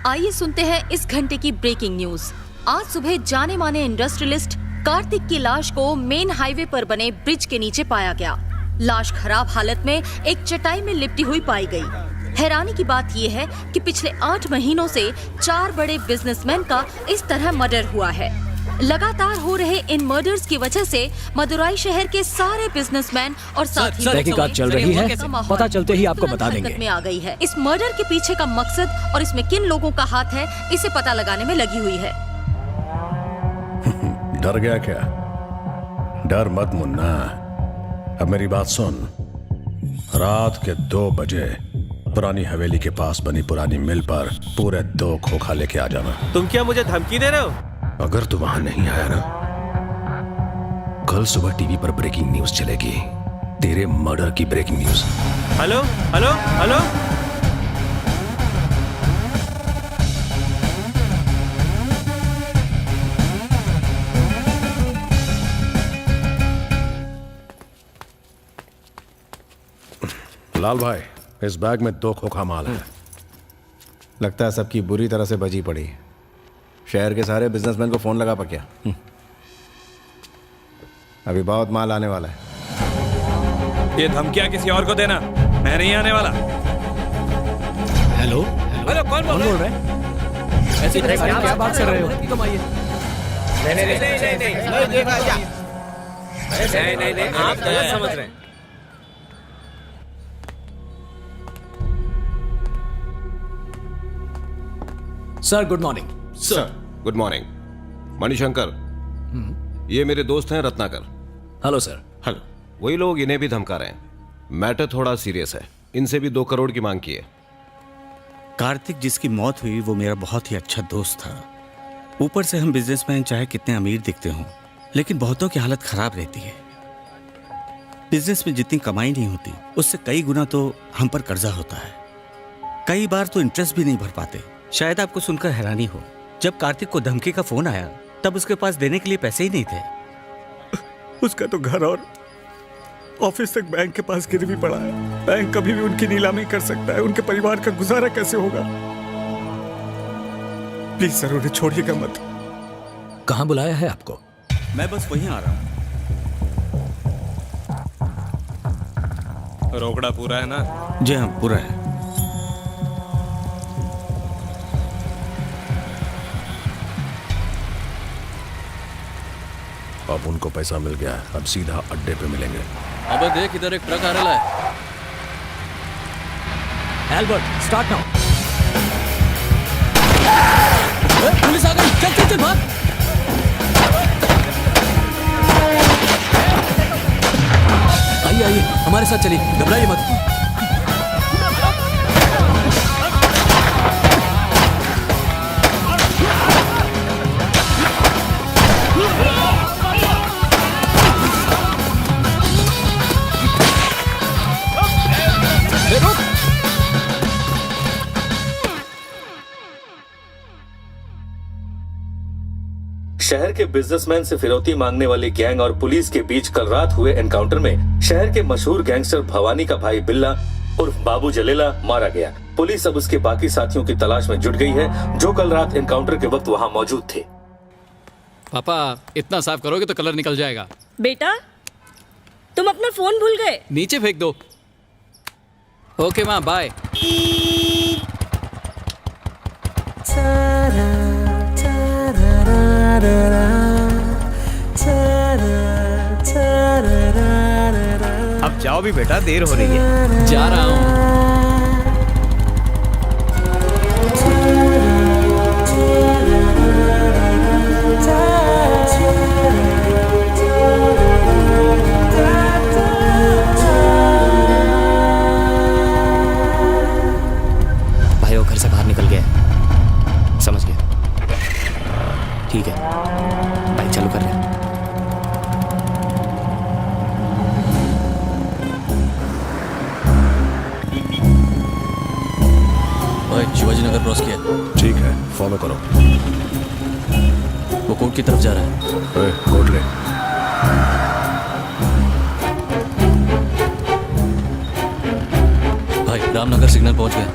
आइए सुनते हैं इस घंटे की ब्रेकिंग न्यूज। आज सुबह जाने माने इंडस्ट्रियलिस्ट कार्तिक की लाश को मेन हाईवे पर बने ब्रिज के नीचे पाया गया। लाश खराब हालत में एक चटाई में लिपटी हुई पाई गई। हैरानी की बात यह है कि पिछले 8 महीनों से 4 बड़े बिजनेसमैन का इस तरह मर्डर हुआ है। लगातार हो रहे इन मर्डर्स की वजह से मदुराई शहर के सारे बिजनेसमैन और साथी तहकीकात चल रही है, पता चलते ही आपको बता देंगे। में आ गई है। इस मर्डर के पीछे का मकसद और इसमें किन लोगों का हाथ है, इसे पता लगाने में लगी हुई है। डर गया क्या? डर मत मुन्ना, अब मेरी बात सुन। रात के 2 बजे पुरानी हवेली के पास बनी पुरानी मिल पर पूरे 2 खोखा लेके आ जाना। तुम क्या मुझे धमकी दे रहे हो? अगर तू वहां नहीं आया ना, कल सुबह टीवी पर ब्रेकिंग न्यूज चलेगी, तेरे मर्डर की breaking news. Hello hello hello, Lal भाई, इस बैग में 2 खोखा माल है। लगता है सबकी बुरी तरह से बजी पड़ी। शहर के सारे बिजनेसमैन को फोन लगा पक्या। अभी बहुत माल आने वाला है। ये धमकियां किसी और को देना, मैं नहीं आने वाला। हेलो हेलो, कौन बोल रहे हैं? ऐसी क्या बात कर रहे हो? तुम आइए। नहीं, आप गलत समझ रहे हैं। Sir good morning. Sir good morning. Manishankar, ये मेरे दोस्त हैं रत्नाकर। Hello sir. हेलो। वही लोग इन्हें भी धमका रहे हैं। मैटर थोड़ा सीरियस है, इनसे भी 2 करोड़ की मांग की है। कार्तिक जिसकी मौत हुई वो मेरा बहुत ही अच्छा दोस्त था। ऊपर से हम बिजनेसमैन चाहे कितने अमीर दिखते हों, लेकिन बहुतों की हालत खराब रहती है। बिजनेस में जितनी कमाई नहीं होती उससे कई गुना तो हम पर कर्जा होता है। कई बार तो इंटरेस्ट भी नहीं भर पाते। शायद आपको सुनकर हैरानी हो, जब कार्तिक को धमकी का फोन आया तब उसके पास देने के लिए पैसे ही नहीं थे। उसका तो घर और ऑफिस तक बैंक के पास गिरवी पड़ा है। बैंक कभी भी उनकी नीलामी कर सकता है। उनके परिवार का गुजारा कैसे होगा? प्लीज सर, उन्हें छोड़िएगा मत। कहाँ बुलाया है आपको? मैं बस वहीं आ रहा हूँ। रोकड़ा पूरा है ना? जी हाँ, पूरा है। अब उनको पैसा मिल गया, अब सीधा अड्डे पे मिलेंगे। अबे देख, इधर एक ट्रक आ रहा है। Albert start now. पुलिस आ गई, चल चल चल भाग। आइए आइए, हमारे साथ चलिए, घबराइए मत। शहर के बिजनेसमैन से फिरौती मांगने वाली गैंग और पुलिस के बीच कल रात हुए एनकाउंटर में शहर के मशहूर गैंगस्टर भवानी का भाई बिल्ला उर्फ बाबू जलेला मारा गया। पुलिस अब उसके बाकी साथियों की तलाश में जुट गई है जो कल रात एनकाउंटर के वक्त वहां मौजूद थे। पापा, इतना साफ करोगे तो कलर निकल जाएगा। बेटा, तुम अपना फोन भूल गए। नीचे फेंक दो। ओके माँ, बाय। अब जाओ भी बेटा, देर हो रही है। जा रहा हूँ। भाई वो घर से बाहर निकल गया, समझ गया। ठीक है, बाइक चालू कर रहे हैं। शिवाजी नगर क्रॉस किया। ठीक है, फॉलो करो। वो कोर्ट की तरफ जा रहा है। कोर्ट ले। भाई रामनगर सिग्नल पहुंच गया।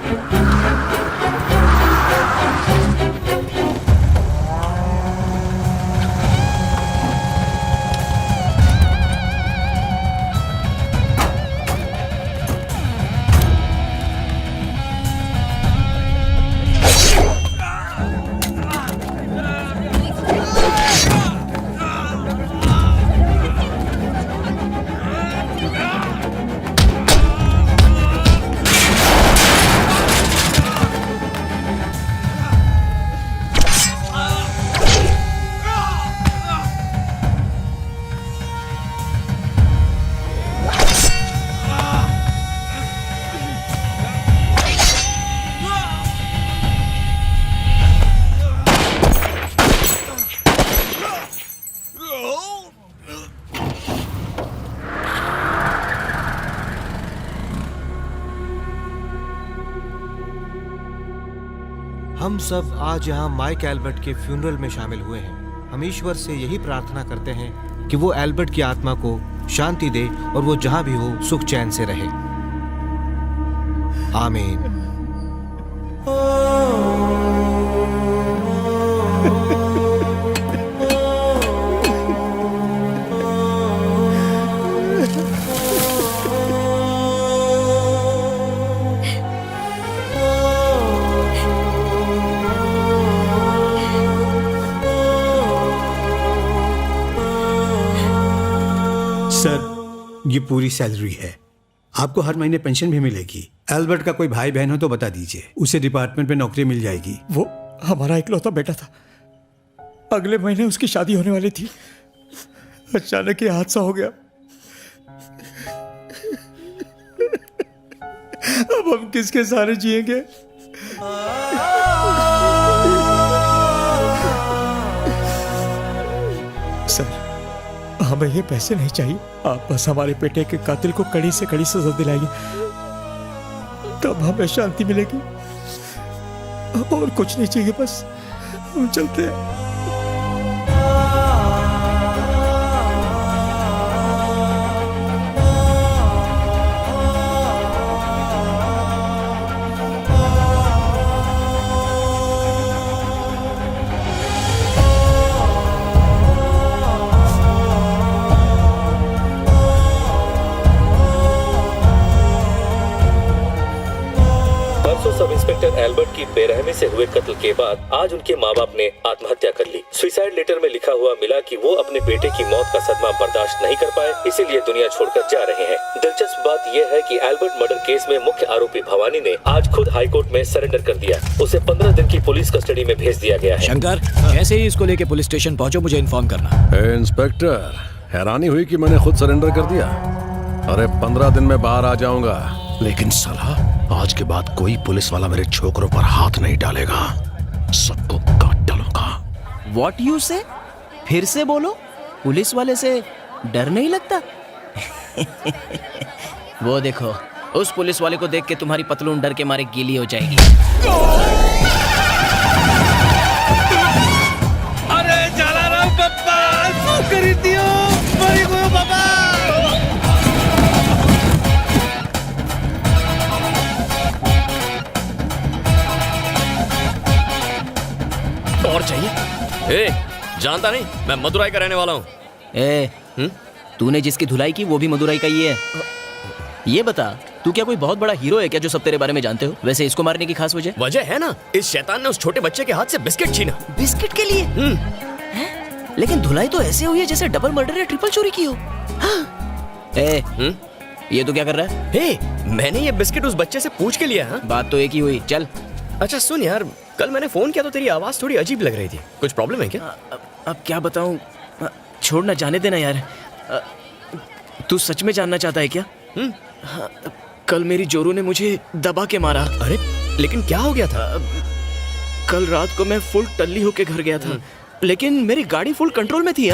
हम सब आज यहाँ माइक एल्बर्ट के फ्यूनरल में शामिल हुए हैं। हम ईश्वर से यही प्रार्थना करते हैं कि वो एल्बर्ट की आत्मा को शांति दे और वो जहां भी हो सुख चैन से रहे। आमीन। सर, ये पूरी सैलरी है। आपको हर महीने पेंशन भी मिलेगी। एल्बर्ट का कोई भाई बहन हो तो बता दीजिए, उसे डिपार्टमेंट में नौकरी मिल जाएगी। वो हमारा इकलौता बेटा था। अगले महीने उसकी शादी होने वाली थी। अचानक ये हादसा हो गया। अब हम किसके सहारे जिएंगे? सर, हमें ये पैसे नहीं चाहिए। आप बस हमारे बेटे के कातिल को कड़ी से कड़ी सजा दिलाइए, तब हमें शांति मिलेगी। और कुछ नहीं चाहिए, बस हम चलते हैं। सब इंस्पेक्टर एल्बर्ट की बेरहमी से हुए कत्ल के बाद आज उनके माँ बाप ने आत्महत्या कर ली। सुसाइड लेटर में लिखा हुआ मिला कि वो अपने बेटे की मौत का सदमा बर्दाश्त नहीं कर पाए, इसीलिए दुनिया छोड़कर जा रहे हैं। दिलचस्प बात यह है कि एल्बर्ट मर्डर केस में मुख्य आरोपी भवानी ने आज खुद हाई कोर्ट में सरेंडर कर दिया। उसे 15 दिन की पुलिस कस्टडी में भेज दिया गया है। शंकर, जैसे ही इसको लेके पुलिस स्टेशन पहुंचो मुझे इन्फॉर्म करना। इंस्पेक्टर, हैरानी हुई कि मैंने खुद सरेंडर कर दिया। अरे 15 दिन में बाहर आ जाऊंगा, लेकिन साला आज के बाद कोई पुलिस वाला मेरे छोकरों पर हाथ नहीं डालेगा। सबको काट डालूंगा। व्हाट यू से? फिर से बोलो। पुलिस वाले से डर नहीं लगता? वो देखो, उस पुलिस वाले को देख के तुम्हारी पतलून डर के मारे गीली हो जाएगी। अरे जलाराम पप्पा, सो करी दियो, मरी गयो बाबा। और चाहिए? ए, जानता नहीं, मैं मदुराई का रहने वाला हूँ। तूने जिसकी धुलाई की वो भी मदुराई का ही है। ये बता, तू क्या कोई बहुत बड़ा हीरो है क्या जो सब तेरे बारे में जानते हो? वैसे इसको मारने की खास वजह है ना, इस शैतान ने उस छोटे बच्चे के हाथ से बिस्किट छीना। बिस्किट के लिए? लेकिन धुलाई तो ऐसे हुई है जैसे डबल मर्डर या ट्रिपल चोरी की हो। ये तो क्या कर रहा है? मैंने ये बिस्किट उस बच्चे से पूछ के लिया। बात तो एक ही हुई। चल। अच्छा सुन यार, कल मैंने फोन किया तो तेरी आवाज थोड़ी अजीब लग रही थी। कुछ प्रॉब्लम है क्या? अब क्या बताऊं, छोड़ना, जाने देना यार। तू सच में जानना चाहता है क्या? कल मेरी जोरू ने मुझे दबा के मारा। अरे लेकिन क्या हो गया था? कल रात को मैं फुल टल्ली होके घर गया था, लेकिन मेरी गाड़ी फुल कंट्रोल में थी।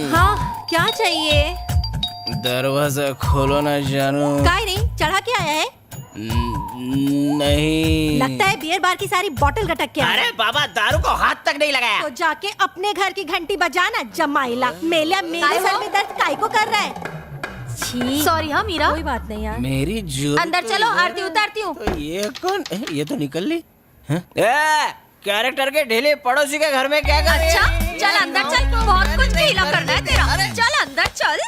हाँ, क्या चाहिए? दरवाजा खोलो ना जानू। काय रे, चढ़ा के आया है? नहीं, लगता है बियर बार की सारी बोतल गटक के आया। अरे बाबा, दारू को हाथ तक नहीं लगाया। तो जाके अपने घर की घंटी बजाना जमाइला। मेरे सर में दर्द काय को कर रहा है? सॉरी। हाँ मीरा, कोई बात नहीं यार। मेरी जो अंदर चलो, आरती उतारती हूँ। तो ये कौन? ये तो निकल ली। कैरेक्टर के ढीले पड़ोसी के घर में क्या कर रही है? अच्छा चल अंदर चल, बहुत कुछ ढीला करना है तेरा। चल अंदर चल।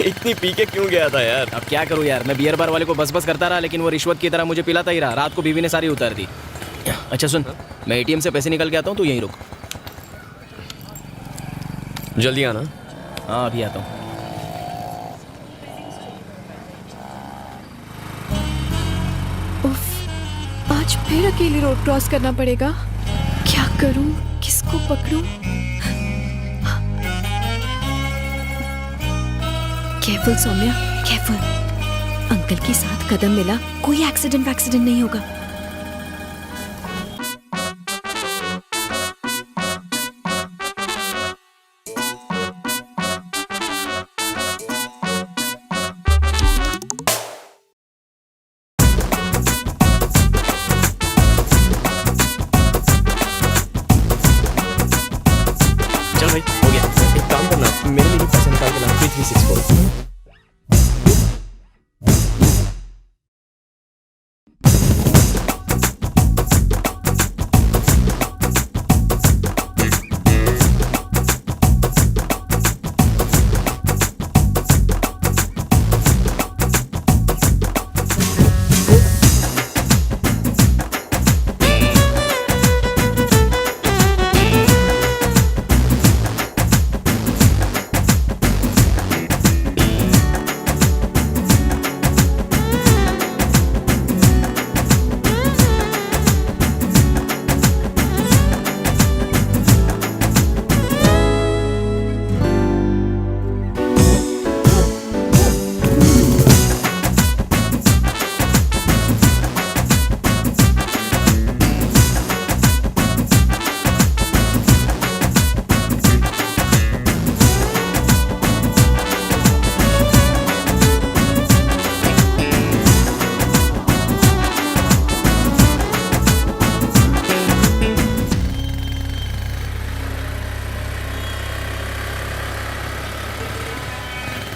इतनी पी के क्यों गया था यार? अब क्या करूं यार, मैं बियर बार वाले को बस बस करता रहा, लेकिन वो रिश्वत की तरह मुझे पिलाता ही रहा। रात को बीवी ने सारी उतार दी। अच्छा सुन, मैं एटीएम से पैसे निकल के आता हूँ, तू यहीं रुक। जल्दी आना। हाँ अभी आता हूँ। आज फिर अकेले रोड क्रॉस करना पड़ेगा। क्या करूं, किसको पकड़ूं? Careful Saumya, careful. अंकल के साथ कदम मिला, कोई एक्सीडेंट नहीं होगा।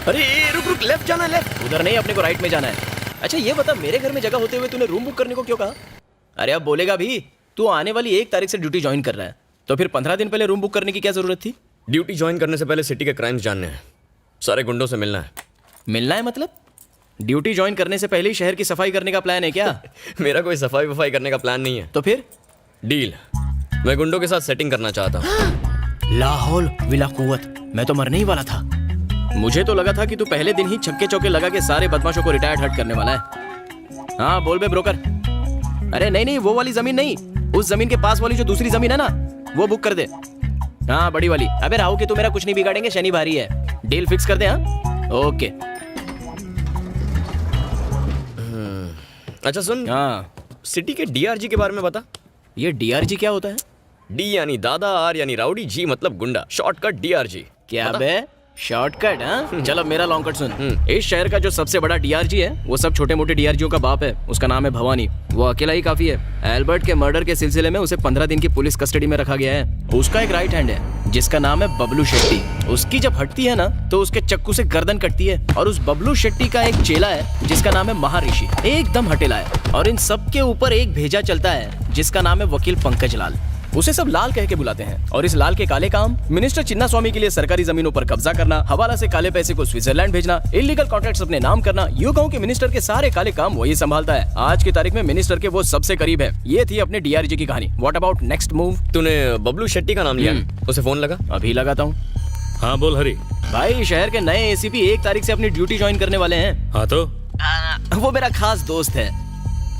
अरे रुक रुक, लेफ्ट जाना, लेफ्ट। उधर नहीं, अपने को राइट में जाना है। अच्छा ये बता, मेरे घर में जगह होते हुए तूने रूम बुक करने को क्यों कहा? अरे अब बोलेगा भी, तू आने वाली 1 तारीख से ड्यूटी ज्वाइन कर रहा है, तो फिर 15 दिन पहले रूम बुक करने की क्या जरूरत थी? ड्यूटी ज्वाइन करने से पहले सिटी के क्राइम्स जानने हैं, सारे गुंडों से मिलना है। मिलना है मतलब? ड्यूटी ज्वाइन करने से पहले ही शहर की सफाई करने का प्लान है क्या? मेरा कोई सफाई वफाई करने का प्लान नहीं है। तो फिर? डील, मैं गुंडों के साथ सेटिंग करना चाहता हूँ। लाहौल विला कुव्वत, मैं तो मरने ही वाला था। मुझे तो लगा था कि तू पहले दिन ही छक्के चौके लगा के सारे बदमाशों को रिटायर्ड हट करने वाला है। हाँ बोल बे ब्रोकर। अरे नहीं नहीं, वो वाली जमीन नहीं, उस जमीन के पास वाली जो दूसरी जमीन है ना, वो बुक कर दे। हाँ बड़ी वाली। अबे राहु के तू मेरा कुछ नहीं बिगाड़ेंगे, शनि भारी है। डील फिक्स कर दे। हाँ ओके। अच्छा सुन, हाँ सिटी के डीआरजी के बारे में बता। ये डीआरजी क्या होता है? डी यानी दादा, आर यानी राउडी, जी मतलब गुंडा, शॉर्टकट डीआरजी। क्या बे शॉर्टकट? हाँ चल अब मेरा लॉन्ग कट सुन। इस शहर का जो सबसे बड़ा डीआरजी है वो सब छोटे मोटे डीआरजीओं का बाप है। उसका नाम है भवानी। वो अकेला ही काफी है। एल्बर्ट के मर्डर के सिलसिले में उसे 15 दिन की पुलिस कस्टडी में रखा गया है। उसका एक राइट हैंड है जिसका नाम है बबलू शेट्टी। उसकी जब हटती है ना तो उसके चक्कू से गर्दन कटती है। और उस बबलू शेट्टी का एक चेला है जिसका नाम है महाऋषि, एकदम हटेला है। और इन सब के ऊपर एक भेजा चलता है जिसका नाम है वकील पंकज लाल। उसे सब लाल कह के बुलाते हैं। और इस लाल के काले काम मिनिस्टर चिन्ना स्वामी के लिए सरकारी जमीनों पर कब्जा करना, हवाला से काले पैसे को स्विट्जरलैंड भेजना, इलीगल कॉन्ट्रैक्ट्स अपने नाम करना, यूं कहूं कि मिनिस्टर के सारे काले काम वही संभालता है। आज की तारीख में मिनिस्टर के वो सबसे करीब है। ये थी अपने डीआरजी की कहानी। What about next move? तूने बबलू शेट्टी का नाम लिया, उसे फोन लगा? अभी लगाता हूँ। हाँ बोल हरी। भाई शहर के नए एसीपी 1 तारीख से अपनी ड्यूटी ज्वाइन करने वाले हैं। हाँ तो वो मेरा खास दोस्त है।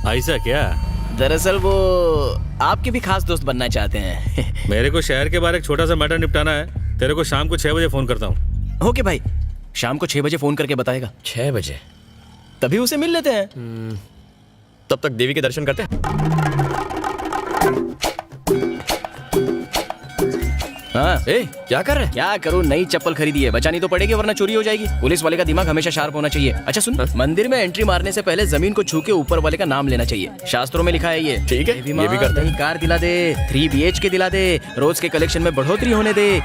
ऐसा क्या? दरअसल वो आपके भी खास दोस्त बनना चाहते हैं। मेरे को शहर के बाहर एक छोटा सा मैटर निपटाना है। तेरे को शाम को 6 बजे फोन करता हूँ। ओके भाई, शाम को 6 बजे फोन करके बताएगा। 6 बजे? तभी उसे मिल लेते हैं। तब तक देवी के दर्शन करते हैं। हाँ ए, क्या कर रहे? क्या करूँ, नई चप्पल खरीदी है, बचानी तो पड़ेगी वरना चोरी हो जाएगी। पुलिस वाले का दिमाग हमेशा शार्प होना चाहिए। अच्छा सुन, मंदिर में एंट्री मारने से पहले जमीन को छू के ऊपर वाले का नाम लेना चाहिए। शास्त्रों में लिखा है ये। ठीक है, ये भी करते हैं। कार दिला दे, 3 BHK दिला दे, रोज के कलेक्शन में बढ़ोतरी होने दे।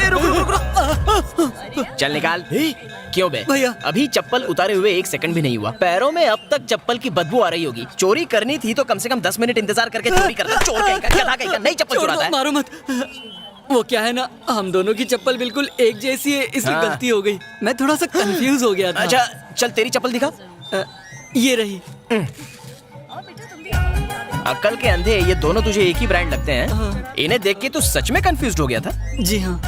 रुक। चल निकाल। क्यों बे भैया? अभी चप्पल उतारे हुए 1 सेकंड भी नहीं हुआ। पैरों में अब तक चप्पल की बदबू आ रही होगी। चोरी करनी थी तो कम से कम 10 मिनट इंतजार करके चोरी करता। चोर कहीं नई चप्पल चुराता है। मारो मत। वो क्या है ना, हम दोनों की चप्पल बिल्कुल एक जैसी है, इसलिए हाँ। गलती हो गई। मैं थोड़ा सा कंफ्यूज हो गया था। अच्छा चल तेरी चप्पल दिखा। ये रही। अक्ल के अंधे, ये दोनों तुझे एक ही ब्रांड लगते हैं। इन्हें देख के तू सच में कंफ्यूज हो गया था? जी हाँ।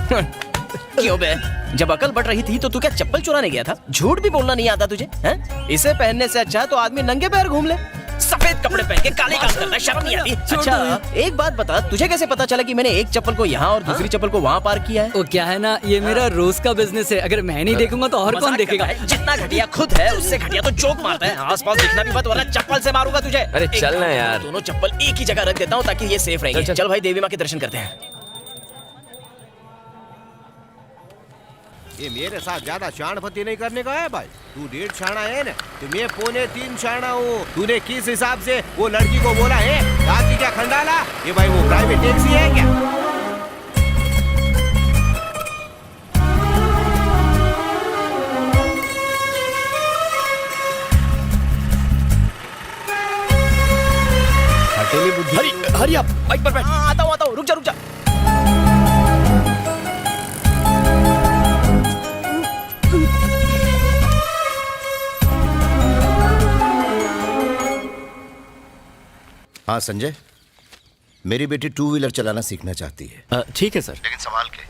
क्यों बे? जब अकल बढ़ रही थी तो तू क्या चप्पल चुराने गया था? झूठ भी बोलना नहीं आता तुझे? हैं? इसे पहनने से अच्छा है तो आदमी नंगे पैर घूम ले। सफेद कपड़े पहन के काले काम करता है, शर्म नहीं आती? अच्छा एक बात बता, तुझे कैसे पता चला कि मैंने एक चप्पल को यहाँ और दूसरी चप्पल को वहाँ पार्क किया है? वो क्या है ना, ये मेरा रोज का बिजनेस है। अगर मैं नहीं देखूंगा तो और कौन देखेगा? जितना घटिया खुद है उससे घटिया तो जोक मारता है। आसपास दिखना भी मत वरना चप्पल से मारूंगा तुझे। अरे चल ना यार। दोनों चप्पल एक ही जगह रख देता हूँ ताकि ये सेफ रहेंगे। चल भाई, देवी माँ के दर्शन करते हैं। ये मेरे साथ ज्यादा शाणपति नहीं करने का है भाई। तू 1.5 शाणा है ना, तो मैं 3.25 शाणा हूँ। तूने किस हिसाब से वो लड़की को बोला है रात क्या खंडाला? ये भाई वो प्राइवेट टैक्सी है क्या? हटेली बुद्धि। हरी आप बाइक पर बैठ। आता हूँ, रुक जा। हाँ संजय, मेरी बेटी 2 व्हीलर चलाना सीखना चाहती है। ठीक है सर। लेकिन संभाल के,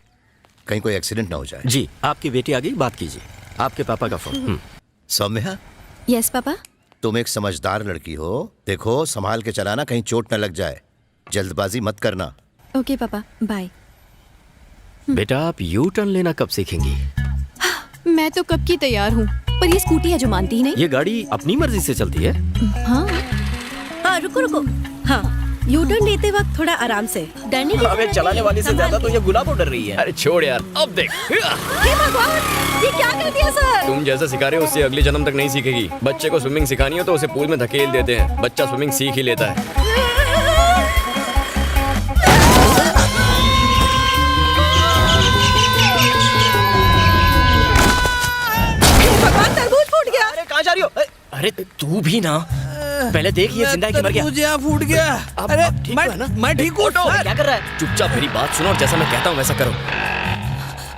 कहीं कोई एक्सीडेंट ना हो जाए। जी, आपकी बेटी आ गई, बात कीजिए। आपके पापा का फोन। Saumya, yes papa. तुम एक समझदार लड़की हो। देखो संभाल के चलाना, कहीं चोट न लग जाए। जल्दबाजी मत करना। ओके पापा, बाय। बेटा आप यू टर्न लेना कब सीखेंगी? मैं तो कब की तैयार हूँ, पर ये स्कूटी है जो मानती ही नहीं। ये गाड़ी अपनी मर्जी से चलती है। हाँ रुको। हाँ, यू टर्न लेते वक्त थोड़ा आराम से, डरने की अबे चलाने वाली से ज्यादा तो ये गुलाबो डर रही है। अरे छोड़ यार, अब देख। हे भगवान, ये क्या कर दिया सर? तुम जैसा सिखा रहे हो उससे अगले जन्म तक नहीं सीखेगी। बच्चे को स्विमिंग सिखानी हो तो उसे पूल में धकेल देते हैं, बच्चा स्विमिंग सीख ही लेता है। अरे तू भी ना, पहले देख ये जिंदा है कि मर गया। मुझे यहाँ फूट गया। अरे मैं ठीक हूँ सर। क्या कर रहा है? चुपचाप मेरी बात सुनो और जैसा मैं कहता हूँ वैसा करो।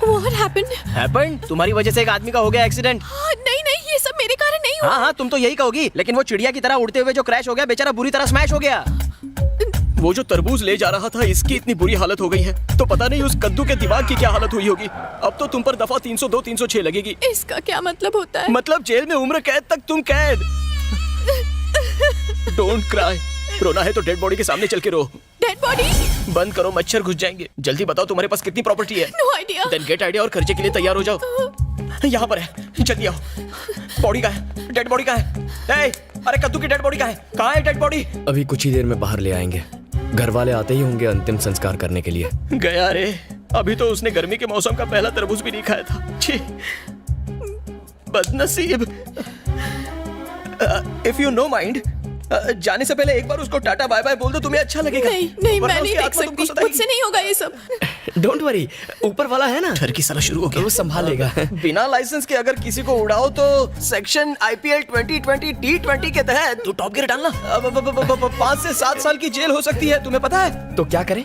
What happened? Happened? तुम्हारी वजह से एक आदमी का हो गया एक्सीडेंट। नहीं नहीं, ये सब मेरे कारण नहीं हुआ। हाँ तुम तो यही कहोगी, लेकिन वो चिड़िया की तरह उड़ते हुए जो क्रैश हो गया, बेचारा बुरी तरह स्मैश हो गया। वो जो तरबूज ले जा रहा था, इसकी इतनी बुरी हालत हो गई है, तो पता नहीं उस कद्दू के दिमाग की क्या हालत हुई होगी। अब तो तुम पर दफा 302 306 लगेगी। इसका क्या मतलब होता है? मतलब जेल में उम्र कैद तक तुम कैद। Don't cry. रोना है तो डेड बॉडी के सामने चल के रो। Dead body? बंद करो, मच्छर घुस जाएंगे। जल्दी बताओ तुम्हारे पास कितनी प्रॉपर्टी है? No idea. Then get idea और खर्चे के लिए तैयार हो जाओ। यहाँ पर है, जल्दी आओ। बॉडी कहाँ है? डेड बॉडी कहाँ है? अरे कद्दू की डेड बॉडी कहाँ है? कहाँ है डेड बॉडी? अभी कुछ ही देर में बाहर ले आएंगे। घर वाले आते ही होंगे अंतिम संस्कार करने के लिए। गया रे, अभी तो उसने गर्मी के मौसम का पहला तरबूज भी नहीं खाया था। छी, बदनसीब। इफ यू नो माइंड, जाने से पहले एक बार उसको टाटा बाय बाय बोल दो, तुम्हें अच्छा लगेगा। नहीं नहीं, मैं नहीं देख सकती, मुझसे नहीं होगा ये सब। डोंट वरी, ऊपर वाला है ना, डर की साला शुरू हो गया, वो संभालेगा। बिना लाइसेंस के अगर किसी को उड़ाओ तो सेक्शन IPL 2020 T20 के तहत तो टॉप गियर डालना 5 से 7 साल की जेल हो सकती है, तुम्हें पता है? तो क्या करें?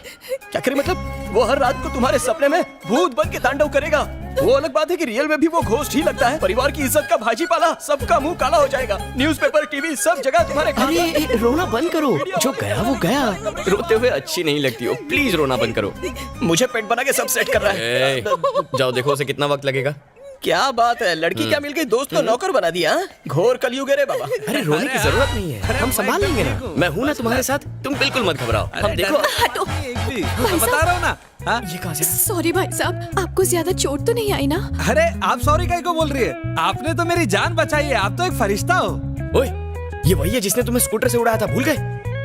क्या करें मतलब? वो हर रात को तुम्हारे सपने में भूत बन के तांडव करेगा। वो अलग बात है कि रियल में भी वो घोस्ट ही लगता है। परिवार की इज्जत का भाजी पाला, सबका मुंह काला हो जाएगा। न्यूज़पेपर, टीवी, सब जगह तुम्हारे। अरे रोना बंद करो, जो गया वो गया। रोते हुए अच्छी नहीं लगती हो, प्लीज रोना बंद करो। मुझे पेट बना के सब सेट कर रहा है। जाओ देखो उसे कितना वक्त लगेगा। क्या बात है, लड़की क्या मिल गई, दोस्त को नौकर बना दिया। घोर कलयुग है रे बाबा। अरे रोने की जरूरत नहीं है, हम संभाल लेंगे ना। मैं हूँ ना तुम्हारे साथ, तुम बिल्कुल मत घबराओ। हम देखो। हटो, बता रहा हूँ ना। ये कहाँ से? सॉरी भाई साहब, आपको ज्यादा चोट तो नहीं आई ना? अरे आप सॉरी काहे को बोल रही है? आपने तो मेरी जान बचाई है, आप तो एक फरिश्ता हो। ओए, ये वही है जिसने तुम्हें स्कूटर से उड़ाया था, भूल गए?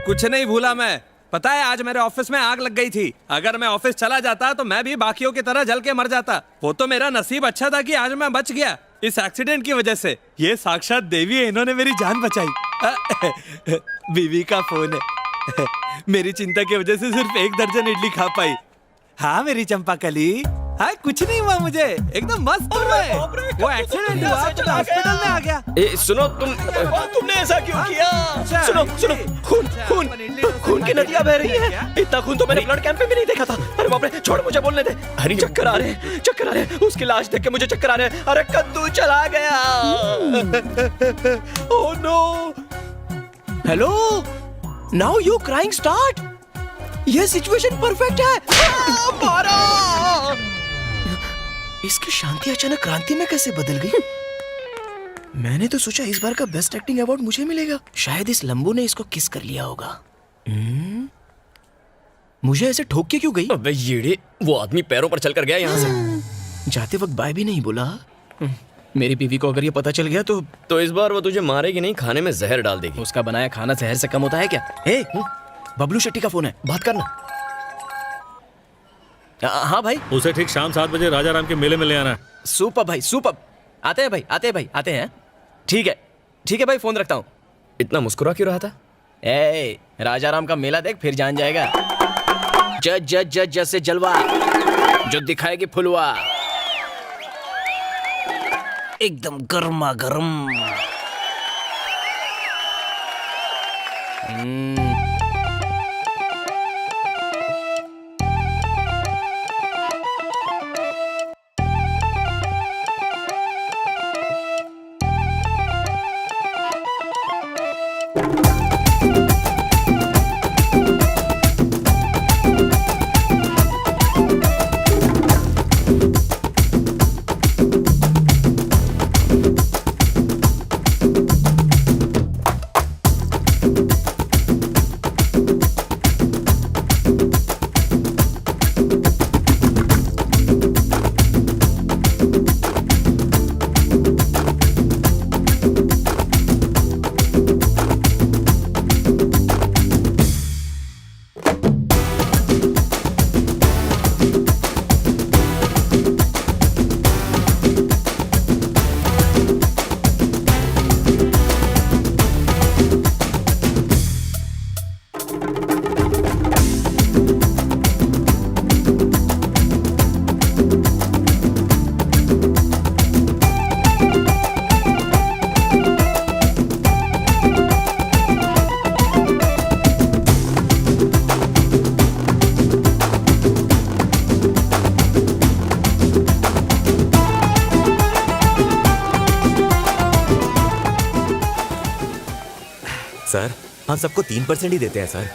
कुछ नहीं भूला मैं। पता है आज मेरे ऑफिस में आग लग गई थी। अगर मैं ऑफिस चला जाता तो मैं भी बाकियों की तरह जल के मर जाता। वो तो मेरा नसीब अच्छा था कि आज मैं बच गया इस एक्सीडेंट की वजह से। ये साक्षात देवी है, इन्होंने मेरी जान बचाई। बीवी का फोन है। मेरी चिंता की वजह से सिर्फ 1 दर्जन इडली खा पाई। हाँ मेरी चंपाकली, हाँ कुछ नहीं हुआ मुझे, एकदम मस्त हूँ मैं। वो एक्सीडेंट हुआ तो हॉस्पिटल में आ गया। सुनो तुमने ऐसा क्यों किया? सुनो सुनो, खून खून खून की नदियां बह रही है। इतना खून तो मैंने ब्लड कैंप में भी नहीं देखा था। अरे बाप रे, छोड़ मुझे बोलने दे। अरे चक्कर आ रहे हैं, चक्कर आ रहे हैं। उसकी लाश देख के मुझे चक्कर आ रहे हैं। अरे कद्दू चला गया। Oh no. Hello, now you crying start. ये सिचुएशन परफेक्ट है। मारा। इसकी शांति अचानक क्रांति में कैसे बदल गई? मैंने तो सोचा इस बार का बेस्ट एक्टिंग अवार्ड मुझे मिलेगा। शायद इस लंबू ने इसको किस कर लिया होगा। मुझे ऐसे ठोक के क्यों गई? अबे येड़े, वो आदमी पैरों पर चलकर गया यहाँ से। जाते वक्त बाय भी नहीं बोला। मेरी बीवी को अगर ये पता चल गया तो इस बार वो तुझे मारेगी नहीं, खाने में जहर डाल देगी। उसका बनाया खाना जहर से कम होता है क्या? हे, बबलू शेट्टी का फोन है, बात करना। हाँ भाई। उसे ठीक शाम 7 बजे राजा राम के मेले में ले आना। सुपर भाई, सुपर। आते हैं भाई, आते हैं भाई, आते हैं। ठीक है भाई, फोन रखता हूँ। इतना मुस्कुरा क्यों रहा था? राजा राम का मेला देख, फिर जान जाएगा। जज जज जज जैसे जलवा जो दिखाएगी फुलवा, एकदम गर्मा गर्म। हम सबको 3% ही देते हैं सर।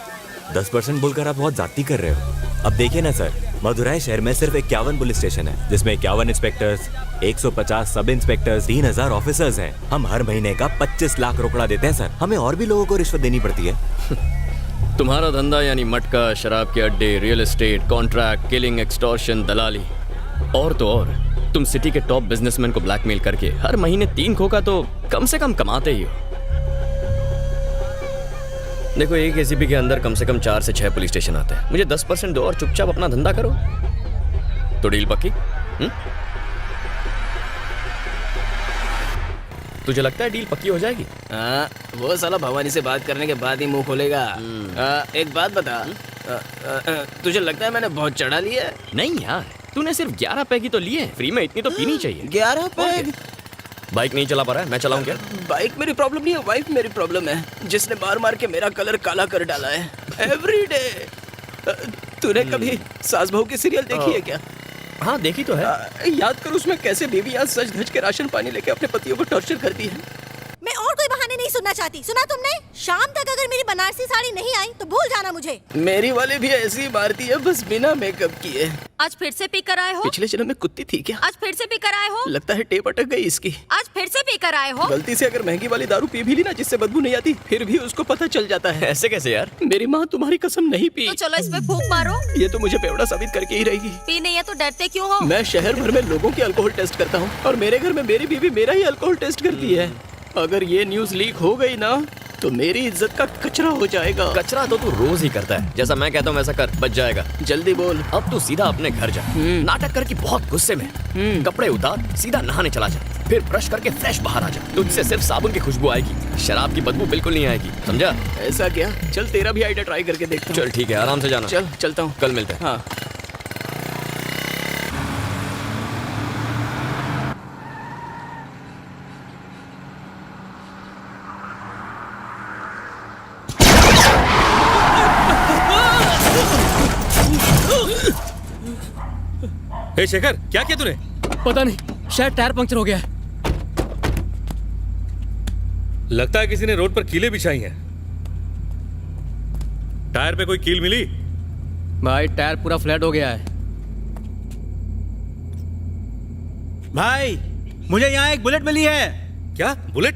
10% बोलकर आप बहुत जाती कर रहे हो। अब देखिए ना सर, मदुराई शहर में सिर्फ 51 पुलिस स्टेशन है, जिसमें 51 इंस्पेक्टर्स, 150 सब इंस्पेक्टर्स, 3000 ऑफिसर्स हैं। हम हर महीने का 25 लाख रुपया देते हैं सर। हमें और भी लोगों को रिश्वत देनी पड़ती है। तुम्हारा धंधा यानी मटका, शराब के अड्डे, real estate, contract, killing, extortion, दलाली और तो और तुम सिटी के टॉप बिजनेसमैन को ब्लैकमेल करके हर महीने 3 खोखा तो कम से कम कमाते ही हो। देखो, एक एसीपी के अंदर कम से कम 4 से 6 पुलिस स्टेशन आते हैं। मुझे 10% दो और चुपचाप अपना धंधा करो, तो डील पक्की? तुझे लगता है डील पक्की हो जाएगी? वो साला भवानी से बात करने के बाद ही मुंह खोलेगा। एक बात बता, तुझे लगता है मैंने बहुत चढ़ा लिया है? नहीं यार, तूने सिर्फ 11 पैग ही तो लिए, फ्री में इतनी तो पीनी चाहिए। 11 पैग? बाइक नहीं चला पा रहा है, मैं चलाऊं क्या? बाइक मेरी प्रॉब्लम नहीं है, वाइफ मेरी प्रॉब्लम है, जिसने मार मार के मेरा कलर काला कर डाला है एवरीडे। तूने कभी सास बहू की सीरियल देखी है क्या? हाँ, देखी तो है। याद कर उसमें कैसे बेबी आज सज धज के राशन पानी लेके अपने पतियों को टॉर्चर करती है। मैं और कोई बहाने नहीं सुनना चाहती। सुना तुमने? शाम तक अगर मेरी बनारसी साड़ी नहीं आई तो भूल जाना मुझे। मेरी वाली भी ऐसी मारती है, बस बिना मेकअप किए। आज फिर से पीकर आए हो? पिछले जन्म में कुत्ती थी क्या? आज फिर से पीकर आए हो? लगता है टेप अटक गई इसकी। आज फिर से पीकर आए हो? गलती से अगर महंगी वाली दारू पी भी ली ना, जिससे बदबू नहीं आती, फिर भी उसको पता चल जाता है। ऐसे कैसे यार? मेरी माँ तुम्हारी कसम नहीं पी। तो चलो इस पे फूंक मारो। ये तो मुझे बेवड़ा साबित करके ही रहेगी। पी नहीं है तो डरते क्यों हो? मैं शहर भर में लोगों के अल्कोहल टेस्ट करता हूँ और मेरे घर में मेरी बीवी मेरा ही अल्कोहल टेस्ट करती है। अगर ये न्यूज लीक हो गई ना तो मेरी इज्जत का कचरा हो जाएगा। कचरा तो तू रोज ही करता है, जैसा मैं कहता हूँ वैसा कर, बच जाएगा। जल्दी बोल। अब तू सीधा अपने घर जा, नाटक करके बहुत गुस्से में, कपड़े उतार, सीधा नहाने चला जा, फिर ब्रश करके फ्रेश बाहर आ जा। तुझसे सिर्फ साबुन की खुशबू आएगी, शराब की बदबू बिल्कुल नहीं आएगी, समझा? ऐसा क्या? चल तेरा भी आइडिया ट्राई करके देखता हूँ। चल ठीक है, आराम से जाना। चल चलता हूँ, कल मिलते हैं। हाँ। हे शेखर, क्या किया तूने? पता नहीं, शायद टायर पंक्चर हो गया है। लगता है किसी ने रोड पर कीलें बिछाई हैं। टायर पे कोई कील मिली? भाई टायर पूरा फ्लैट हो गया है। भाई मुझे यहाँ एक बुलेट मिली है। क्या बुलेट?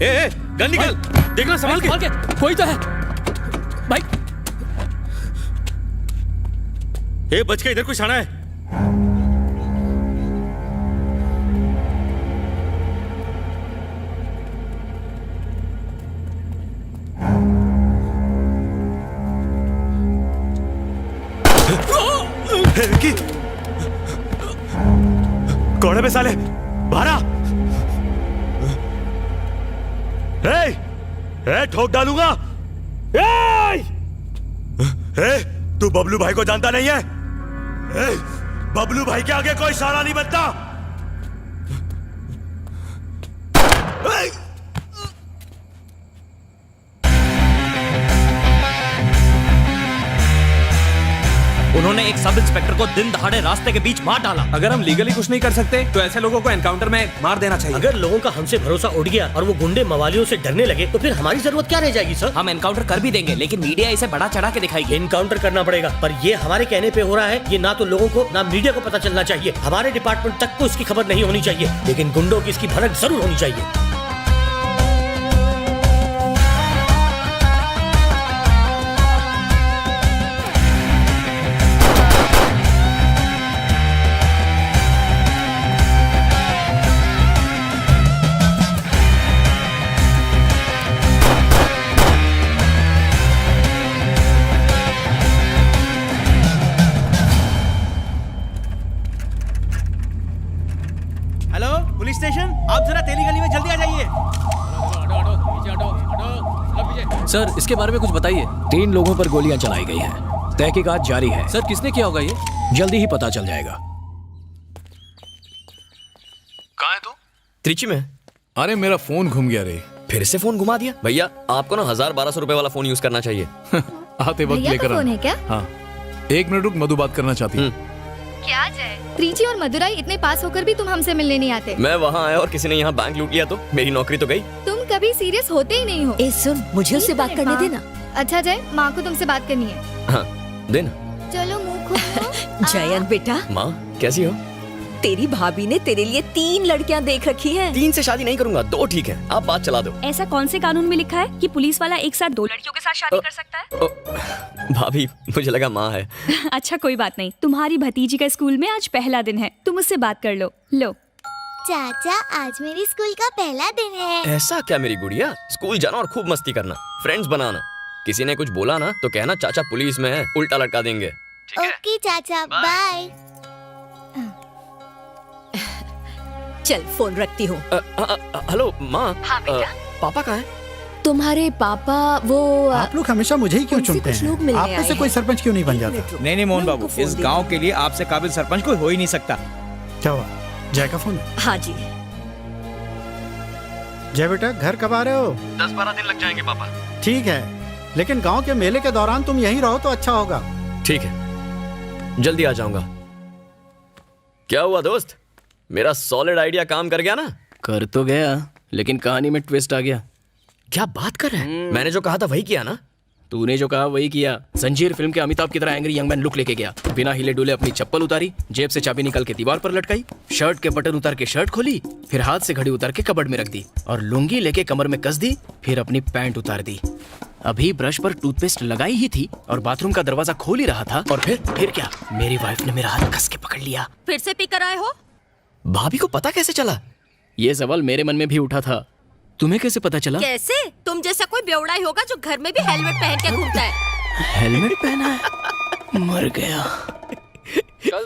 ए, गन निकाल, देखना संभाल के। कोई तो है भाई। ए, बच के, इधर कुछ आना है। विक्की, कौन है साले? बारा, ठोक डालूंगा। तू बबलू भाई को जानता नहीं है? बबलू भाई के आगे कोई इशारा नहीं बनता। उन्होंने एक सब इंस्पेक्टर को दिन दहाड़े रास्ते के बीच मार डाला। अगर हम लीगली कुछ नहीं कर सकते तो ऐसे लोगों को एनकाउंटर में मार देना चाहिए। अगर लोगों का हमसे भरोसा उठ गया और वो गुंडे मवालियों से डरने लगे तो फिर हमारी जरूरत क्या रह जाएगी सर? हम एनकाउंटर कर भी देंगे, लेकिन मीडिया इसे बड़ा चढ़ा के दिखाएगी। एनकाउंटर करना पड़ेगा, पर ये हमारे कहने पे हो रहा है। ये ना तो लोगों को ना मीडिया को पता चलना चाहिए। हमारे डिपार्टमेंट तक को इसकी खबर नहीं होनी चाहिए, लेकिन गुंडों की इसकी भनक जरूर होनी चाहिए। पुलिस स्टेशन, आप जरा तेली गली में जल्दी आ जाइए। सर इसके बारे में कुछ बताइए। 3 लोगों पर गोलियां चलाई गई हैं। तहकीकात जारी है। सर किसने किया होगा ये? जल्दी ही पता चल जाएगा। कहाँ है तू? त्रिची में। अरे मेरा फोन घूम गया रे। फिर से फोन घुमा दिया? भैया आपको ना 1000-1200 रुपए वाला फोन यूज करना चाहिए। आते वक्त लेकर फोन है क्या? हाँ, 1 मिनट रुक, मधु बात करना चाहती है। क्या जय? त्रिची और मदुराई इतने पास होकर भी तुम हमसे मिलने नहीं आते। मैं वहाँ आया और किसी ने यहाँ बैंक लूट लिया तो मेरी नौकरी तो गई। तुम कब कभी सीरियस होते ही नहीं हो। ए सुन, मुझे उससे बात करने देना। अच्छा जय, माँ को तुमसे बात करनी है। हाँ देना। चलो मुंह खोलो। जयन बेटा, माँ कैसी हो? तेरी भाभी ने तेरे लिए 3 लड़कियां देख रखी हैं। 3 से शादी नहीं करूंगा, 2 ठीक है। आप बात चला दो। ऐसा कौन से कानून में लिखा है कि पुलिस वाला एक साथ 2 लड़कियों के साथ शादी कर सकता है? भाभी मुझे लगा माँ है। अच्छा कोई बात नहीं, तुम्हारी भतीजी का स्कूल में आज पहला दिन है, तुम उससे बात कर लो। लो चाचा, आज मेरी स्कूल का पहला दिन है। ऐसा क्या मेरी गुड़िया? स्कूल जाना और खूब मस्ती करना, फ्रेंड्स बनाना। किसी ने कुछ बोला ना तो कहना चाचा पुलिस में है, उल्टा लटका देंगे। ओके चाचा, बाय। चल फोन रखती हूँ। हेलो माँ। पापा कहाँ है? तुम्हारे पापा वो आप लोग हमेशा मुझे ही क्यों चुनते कुछ लोग हैं? मिलने आप में आए से कोई हैं। सरपंच क्यों नहीं बन जाता? नहीं मोहन बाबू, इस गांव के लिए आपसे काबिल सरपंच कोई हो ही नहीं सकता। क्या हुआ? जय का फोन? हाँ जी। जय बेटा, घर कब आ रहे हो? 10-12 दिन लग जाएंगे पापा। ठीक है, लेकिन गांव के मेले के दौरान तुम यहीं रहो तो अच्छा होगा। ठीक है, जल्दी आ जाऊंगा। क्या हुआ दोस्त, मेरा सॉलिड आइडिया काम कर गया ना? कर तो गया, लेकिन कहानी में ट्विस्ट आ गया। क्या बात कर रहे हैं? मैंने जो कहा था वही किया ना? तूने जो कहा वही किया। संजीर फिल्म के अमिताभ की तरह एंग्री यंग मैन लुक लेके गया, बिना हिले डुले अपनी चप्पल उतारी, जेब से चाबी निकाल के दीवार पर लटकाई, शर्ट के बटन उतार के शर्ट खोली, फिर हाथ से घड़ी उतार के कबर्ड में रख दी और लुंगी लेके कमर में कस दी, फिर अपनी पैंट उतार दी। अभी ब्रश पर टूथपेस्ट लगाई ही थी और बाथरूम का दरवाजा खोल ही रहा था और फिर क्या, मेरी वाइफ ने मेरा हाथ कस के पकड़ लिया। फिर से पी कर आए हो? भाभी को पता कैसे चला? ये सवाल मेरे मन में भी उठा था, तुम्हें कैसे पता चला? कैसे? तुम जैसा कोई बेवड़ा ही होगा जो घर में भी हेलमेट पहन के घूमता है। हेलमेट पहना है? मर गया।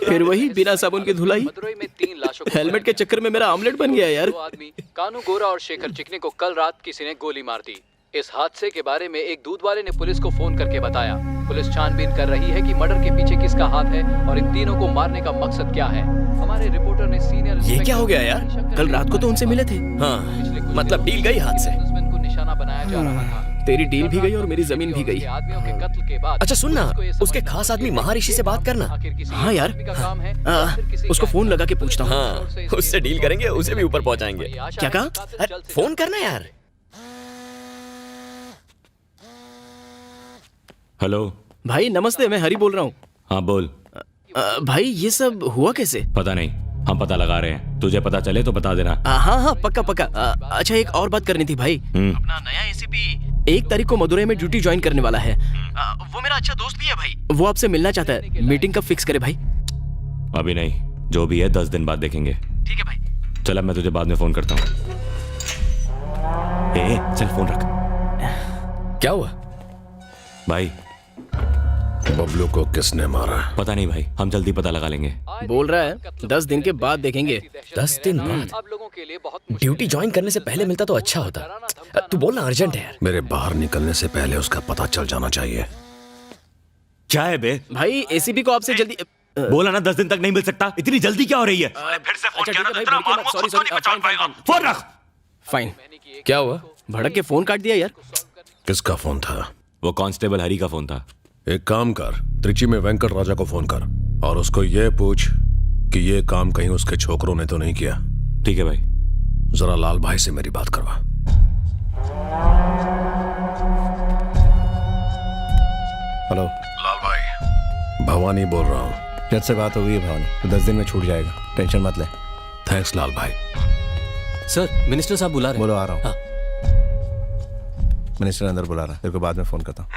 फिर वही बिना साबुन की धुलाई। मदुरई में 3 लाशों को हेलमेट के चक्कर में मेरा ऑमलेट बन गया यार। 2 आदमी कानू गोरा और शेखर चिकने को कल रात किसी ने गोली मार दी। इस हादसे के बारे में एक दूध वाले ने पुलिस को फोन करके बताया। पुलिस छानबीन कर रही है कि मर्डर के पीछे किसका हाथ है और इन तीनों को मारने का मकसद क्या है। हमारे रिपोर्टर ने सीनियर ये क्या हो गया यार? कल रात को तो उनसे मिले थे। हाँ, मतलब डील गई हाथ से। को निशाना बनाया जा रहा था। तेरी डील भी गई और मेरी जमीन भी गई। आदमियों के कत्ल के बाद अच्छा सुन ना, उसके खास आदमी महर्षि से बात करना। हाँ यार, उसको फोन लगा के पूछता हूँ। हाँ, उससे डील करेंगे, उसे भी ऊपर पहुंचाएंगे। क्या कहा? फोन करना यार। हेलो भाई नमस्ते, मैं हरी बोल रहा हूँ। हाँ बोल। भाई ये सब हुआ कैसे? पता नहीं, हम पता लगा रहे हैं, तुझे पता चले तो बता देना। हाँ हाँ पक्का पक्का। अच्छा एक और बात करनी थी भाई। अपना नया एसीपी 1 तारीख को मदुरई में ड्यूटी ज्वाइन करने वाला है। वो मेरा अच्छा दोस्त भी है भाई, वो आपसे मिलना चाहता है। मीटिंग कब फिक्स करे भाई? अभी नहीं, जो भी है 10 दिन बाद देखेंगे। ठीक है भाई। चल अब मैं तुझे बाद में फोन करता हूँ। चल फोन रख। क्या हुआ भाई? बबलू को किसने मारा? पता नहीं भाई, हम जल्दी पता लगा लेंगे। बोल रहा है 10 दिन के बाद देखेंगे। 10 दिन बाद? ड्यूटी ज्वाइन करने से पहले मिलता तो अच्छा होता। तू बोलना अर्जेंट है यार। मेरे बाहर निकलने से पहले उसका पता चल जाना चाहिए। क्या है बे? भाई एसीपी को आपसे जल्दी बोला ना 10 दिन तक नहीं मिल सकता, इतनी जल्दी क्या हो रही है? फिर से फोन किया ना, सॉरी फोन रख। फाइन। क्या हुआ? भड़क के फोन काट दिया यार। किसका फोन था? वो कांस्टेबल हरी का फोन था। एक काम कर, त्रिची में वेंकट राजा को फोन कर और उसको ये पूछ कि ये काम कहीं उसके छोकरों ने तो नहीं किया। ठीक है भाई। जरा लाल भाई से मेरी बात करवा। हेलो लाल भाई, भवानी बोल रहा हूँ। जज से बात हो गई है भवानी, तो 10 दिन में छूट जाएगा, टेंशन मत ले। थैंक्स लाल भाई। सर मिनिस्टर साहब बुला रहे हैं। बोलो आ रहा हूँ। मिनिस्टर अंदर बुला रहा है, तेरे को बाद में फोन करता हूँ।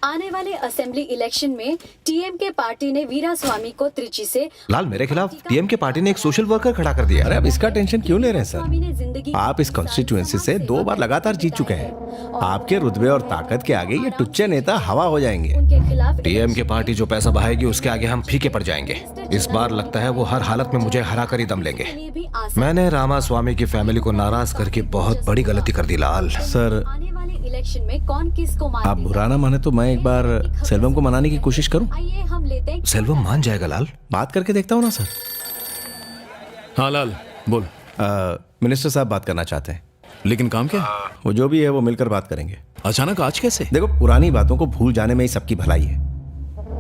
आने वाले असेंबली इलेक्शन में टीएमके पार्टी ने वीरा स्वामी को त्रिची से लाल, मेरे खिलाफ टीएमके पार्टी ने एक सोशल वर्कर खड़ा कर दिया। अरे अब इसका टेंशन क्यों ले रहे हैं सर? आप इस कॉन्स्टिट्यूएंसी से 2 बार लगातार जीत चुके हैं। आपके रुतबे और ताकत के आगे ये टुच्चे नेता हवा हो जाएंगे। टीएमके पार्टी जो पैसा बहाएगी उसके आगे हम फीके पड़ जाएंगे। इस बार लगता है वो हर हालत में मुझे हरा कर ही दम लेंगे। मैंने रामा स्वामी की फैमिली को नाराज करके बहुत बड़ी गलती कर दी लाल। सर इलेक्शन में कौन किसको मार आप बुरा ना माने तो मैं एक बार सेल्वम को मनाने की कोशिश करूं? आइए हम लेते हैं। सेल्वम मान जाएगा लाल, बात करके देखता हूं ना सर। हाँ लाल बोल। मिनिस्टर साहब बात करना चाहते हैं। लेकिन काम क्या? वो जो भी है वो मिलकर बात करेंगे। अचानक आज कैसे? देखो पुरानी बातों को भूल जाने में ही सबकी भलाई है।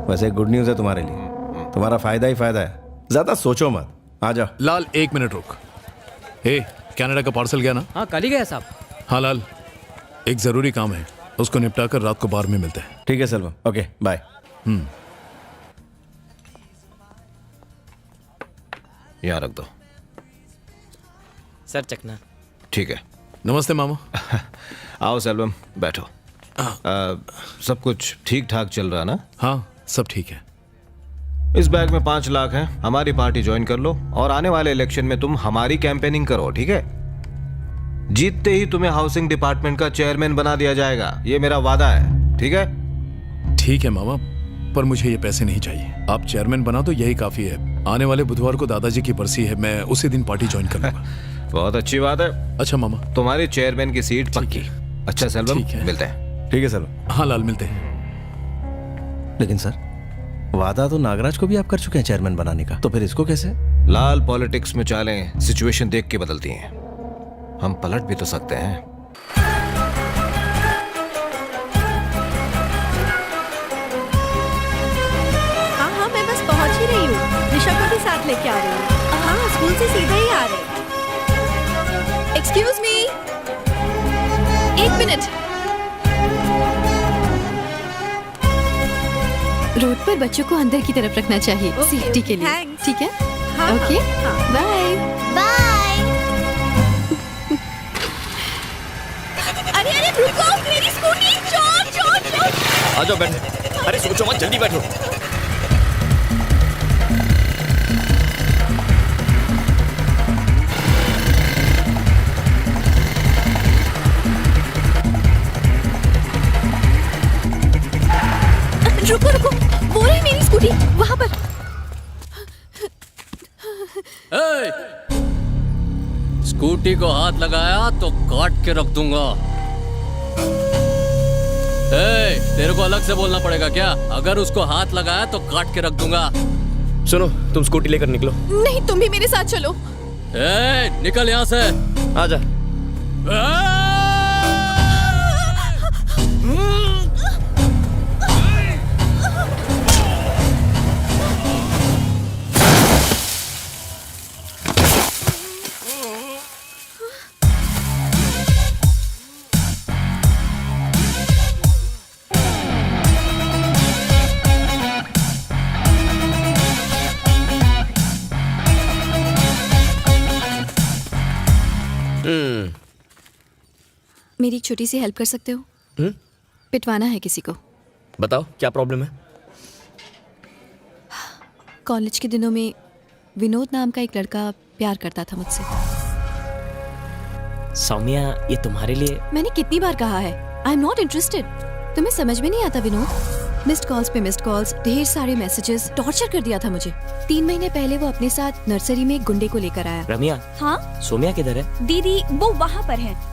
वैसे गुड न्यूज है तुम्हारे लिए, तुम्हारा फायदा ही फायदा है। ज्यादा सोचो मत, आ जाओ। लाल 1 मिनट रुक। कनाडा का पार्सल गया ना? हाँ कल ही गया साहब। हाँ लाल, एक जरूरी काम है, उसको निपटा कर रात को बार में मिलते हैं। ठीक है सलमान, ओके बाय। यहाँ रख दो। सर चकना। ठीक है। नमस्ते मामा। आओ सेल्वम, बैठो। सब कुछ ठीक ठाक चल रहा ना? हाँ सब ठीक है। इस बैग में 5 लाख है, हमारी पार्टी ज्वाइन कर लो और आने वाले इलेक्शन में तुम हमारी कैंपेनिंग करो, ठीक है? जीतते ही तुम्हें हाउसिंग डिपार्टमेंट का चेयरमैन बना दिया जाएगा, ये मेरा वादा है, ठीक है? ठीक है मामा, पर मुझे ये पैसे नहीं चाहिए। आप चेयरमैन बना तो यही काफी है। आने वाले बुधवार को दादाजी की बरसी है, मैं उसी दिन पार्टी ज्वाइन कर लूंगा। बहुत अच्छी बात है। अच्छा मामा, तुम्हारी चेयरमैन की सीट पक्की। अच्छा सेल्वम, मिलते हैं। ठीक है सर। हाँ लाल, मिलते हैं। लेकिन सर, वादा तो नागराज को भी आप कर चुके हैं चेयरमैन बनाने का, तो फिर इसको कैसे? लाल, पॉलिटिक्स में चालें सिचुएशन देख के बदलती हैं, हम पलट भी तो सकते हैं। हाँ हाँ, मैं बस पहुंच ही रही हूँ। ऋषभ को भी साथ लेके आ रही हूँ। हाँ, स्कूल से सीधे ही आ रहे हैं। Excuse me, 1 minute. रोड पर बच्चों को अंदर की तरफ रखना चाहिए, सेफ्टी के लिए। ठीक है? Okay, bye bye. अरे अरे रुको, मेरी स्कूटी, चोर चोर चोर। आ जाओ, बैठो। अरे सोचो मत, जल्दी बैठो। रुको रुको, वो रही मेरी स्कूटी वहां पर। स्कूटी को हाथ लगाया तो काट के रख दूंगा। तेरे को अलग से बोलना पड़ेगा क्या? अगर उसको हाथ लगाया तो काट के रख दूंगा। सुनो, तुम स्कूटी लेकर निकलो। नहीं, तुम भी मेरे साथ चलो। निकल यहाँ से। आजा। मेरी एक छोटी सी हेल्प कर सकते हो? पिटवाना है किसी को। बताओ क्या प्रॉब्लम है? कॉलेज के दिनों में विनोद नाम का एक लड़का प्यार करता था मुझसे। सौम्या, ये तुम्हारे लिए। मैंने कितनी बार कहा है, आई एम नॉट इंटरेस्टेड। तुम्हें समझ में नहीं आता विनोद? मिस्ड कॉल्स पे मिस्ड कॉल्स, ढेर सारे मैसेजेस, टॉर्चर कर दिया था मुझे। 3 महीने पहले वो अपने साथ नर्सरी में एक गुंडे को लेकर आया। रमिया। हाँ? सोम्या किधर है? दीदी वो वहाँ पर है।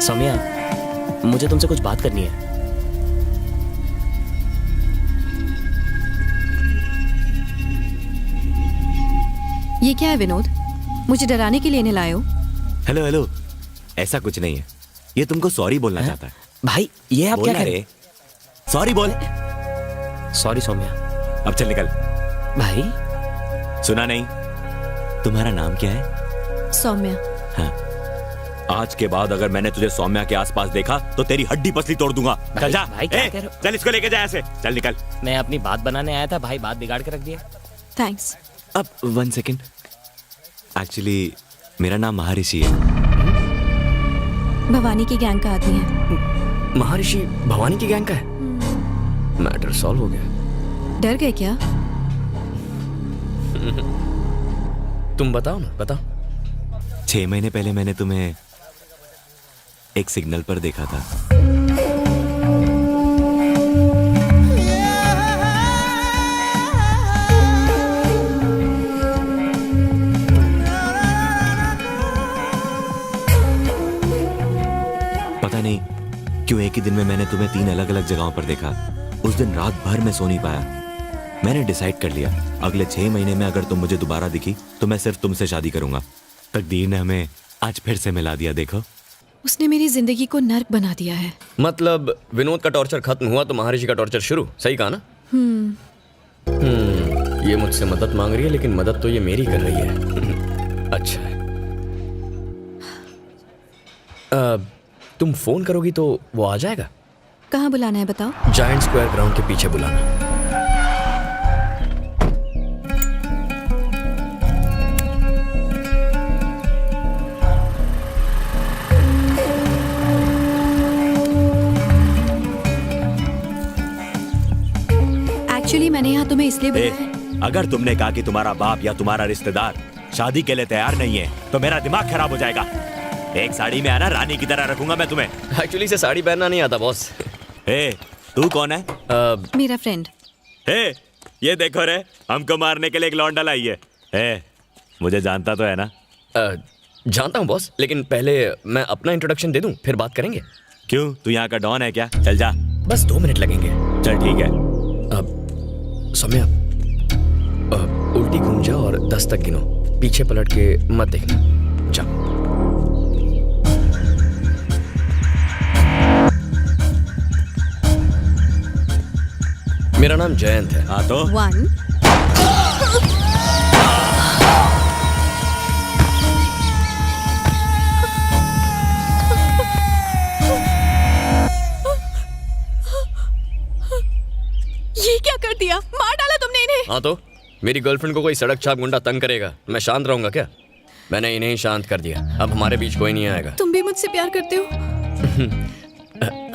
सौम्या, मुझे तुमसे कुछ बात करनी है। ये क्या है विनोद? मुझे डराने के लिए इन्हें लाए हो? हेलो हेलो, ऐसा कुछ नहीं है। ये तुमको सॉरी बोलना चाहता है। भाई ये आप क्या कर रहे? सॉरी बोल। सॉरी सौम्या। अब चल निकल। भाई सुना नहीं? तुम्हारा नाम क्या है? सौम्या। हाँ, आज के बाद अगर मैंने तुझे सौम्या के आसपास देखा तो तेरी हड्डी पसली तोड़ दूंगा। चल जा। भाई क्या कह रहे हो? चल इसको लेके जा ऐसे। चल निकल। मैं अपनी बात बनाने आया था, भाई बात बिगाड़ के रख दिया। थैंक्स। अब 1 सेकेंड। एक्चुअली मेरा नाम महर्षि है। भवानी की गैंग का आदमी है। महर्षि भवानी की गैंग का है? मैटर सॉल्व हो गया। डर गए क्या? तुम बताओ ना, बताओ। 6 महीने पहले मैंने तुम्हें एक सिग्नल पर देखा था। पता नहीं क्यों एक ही दिन में मैंने तुम्हें 3 अलग अलग जगहों पर देखा। उस दिन रात भर मैं सो नहीं पाया। मैंने डिसाइड कर लिया, अगले 6 महीने में अगर तुम मुझे दोबारा दिखी तो मैं सिर्फ तुमसे शादी करूंगा। तकदीर ने हमें आज फिर से मिला दिया। देखो, उसने मेरी जिंदगी को नर्क बना दिया है। मतलब विनोद का टॉर्चर खत्म हुआ तो महर्षि का टॉर्चर शुरू, सही कहा ना? ये मुझसे मदद मांग रही है, लेकिन मदद तो ये मेरी कर रही है। अच्छा है। तुम फोन करोगी तो वो आ जाएगा? कहाँ बुलाना है बताओ? जायंट स्क्वायर ग्राउंड के पीछे बुलाना। एक्चुअली मैंने यहाँ तुम्हें इसलिए बुलाया है। अगर तुमने कहा कि तुम्हारा बाप या तुम्हारा रिश्तेदार शादी के लिए तैयार नहीं है तो मेरा दिमाग खराब हो जाएगा। एक साड़ी में आना, रानी की तरह रखूंगा मैं तुम्हें। एक्चुअली से साड़ी पहनना नहीं आता बॉस। तू कौन है? मेरा फ्रेंड। ये देखो रे, हमको मारने के लिए एक लौंडा लाई है। मुझे जानता तो है ना? जानता हूँ बॉस, लेकिन पहले मैं अपना इंट्रोडक्शन दे दूं, फिर बात करेंगे। क्यों, तू यहाँ का डॉन है क्या? चल जा। बस 2 मिनट लगेंगे। चल ठीक है। सौम्या, उल्टी घूम जा और 10 तक गिनो, पीछे पलट के मत देखना। जा। मेरा नाम जयंत है। हाँ तो 1 ये क्या कर दिया? मार डाला तुमने इन्हें। हाँ तो मेरी गर्लफ्रेंड को कोई सड़क छाप गुंडा तंग करेगा, मैं शांत रहूंगा क्या? मैंने इन्हें ही शांत कर दिया, अब हमारे बीच कोई नहीं आएगा। तुम भी मुझसे प्यार करते हो?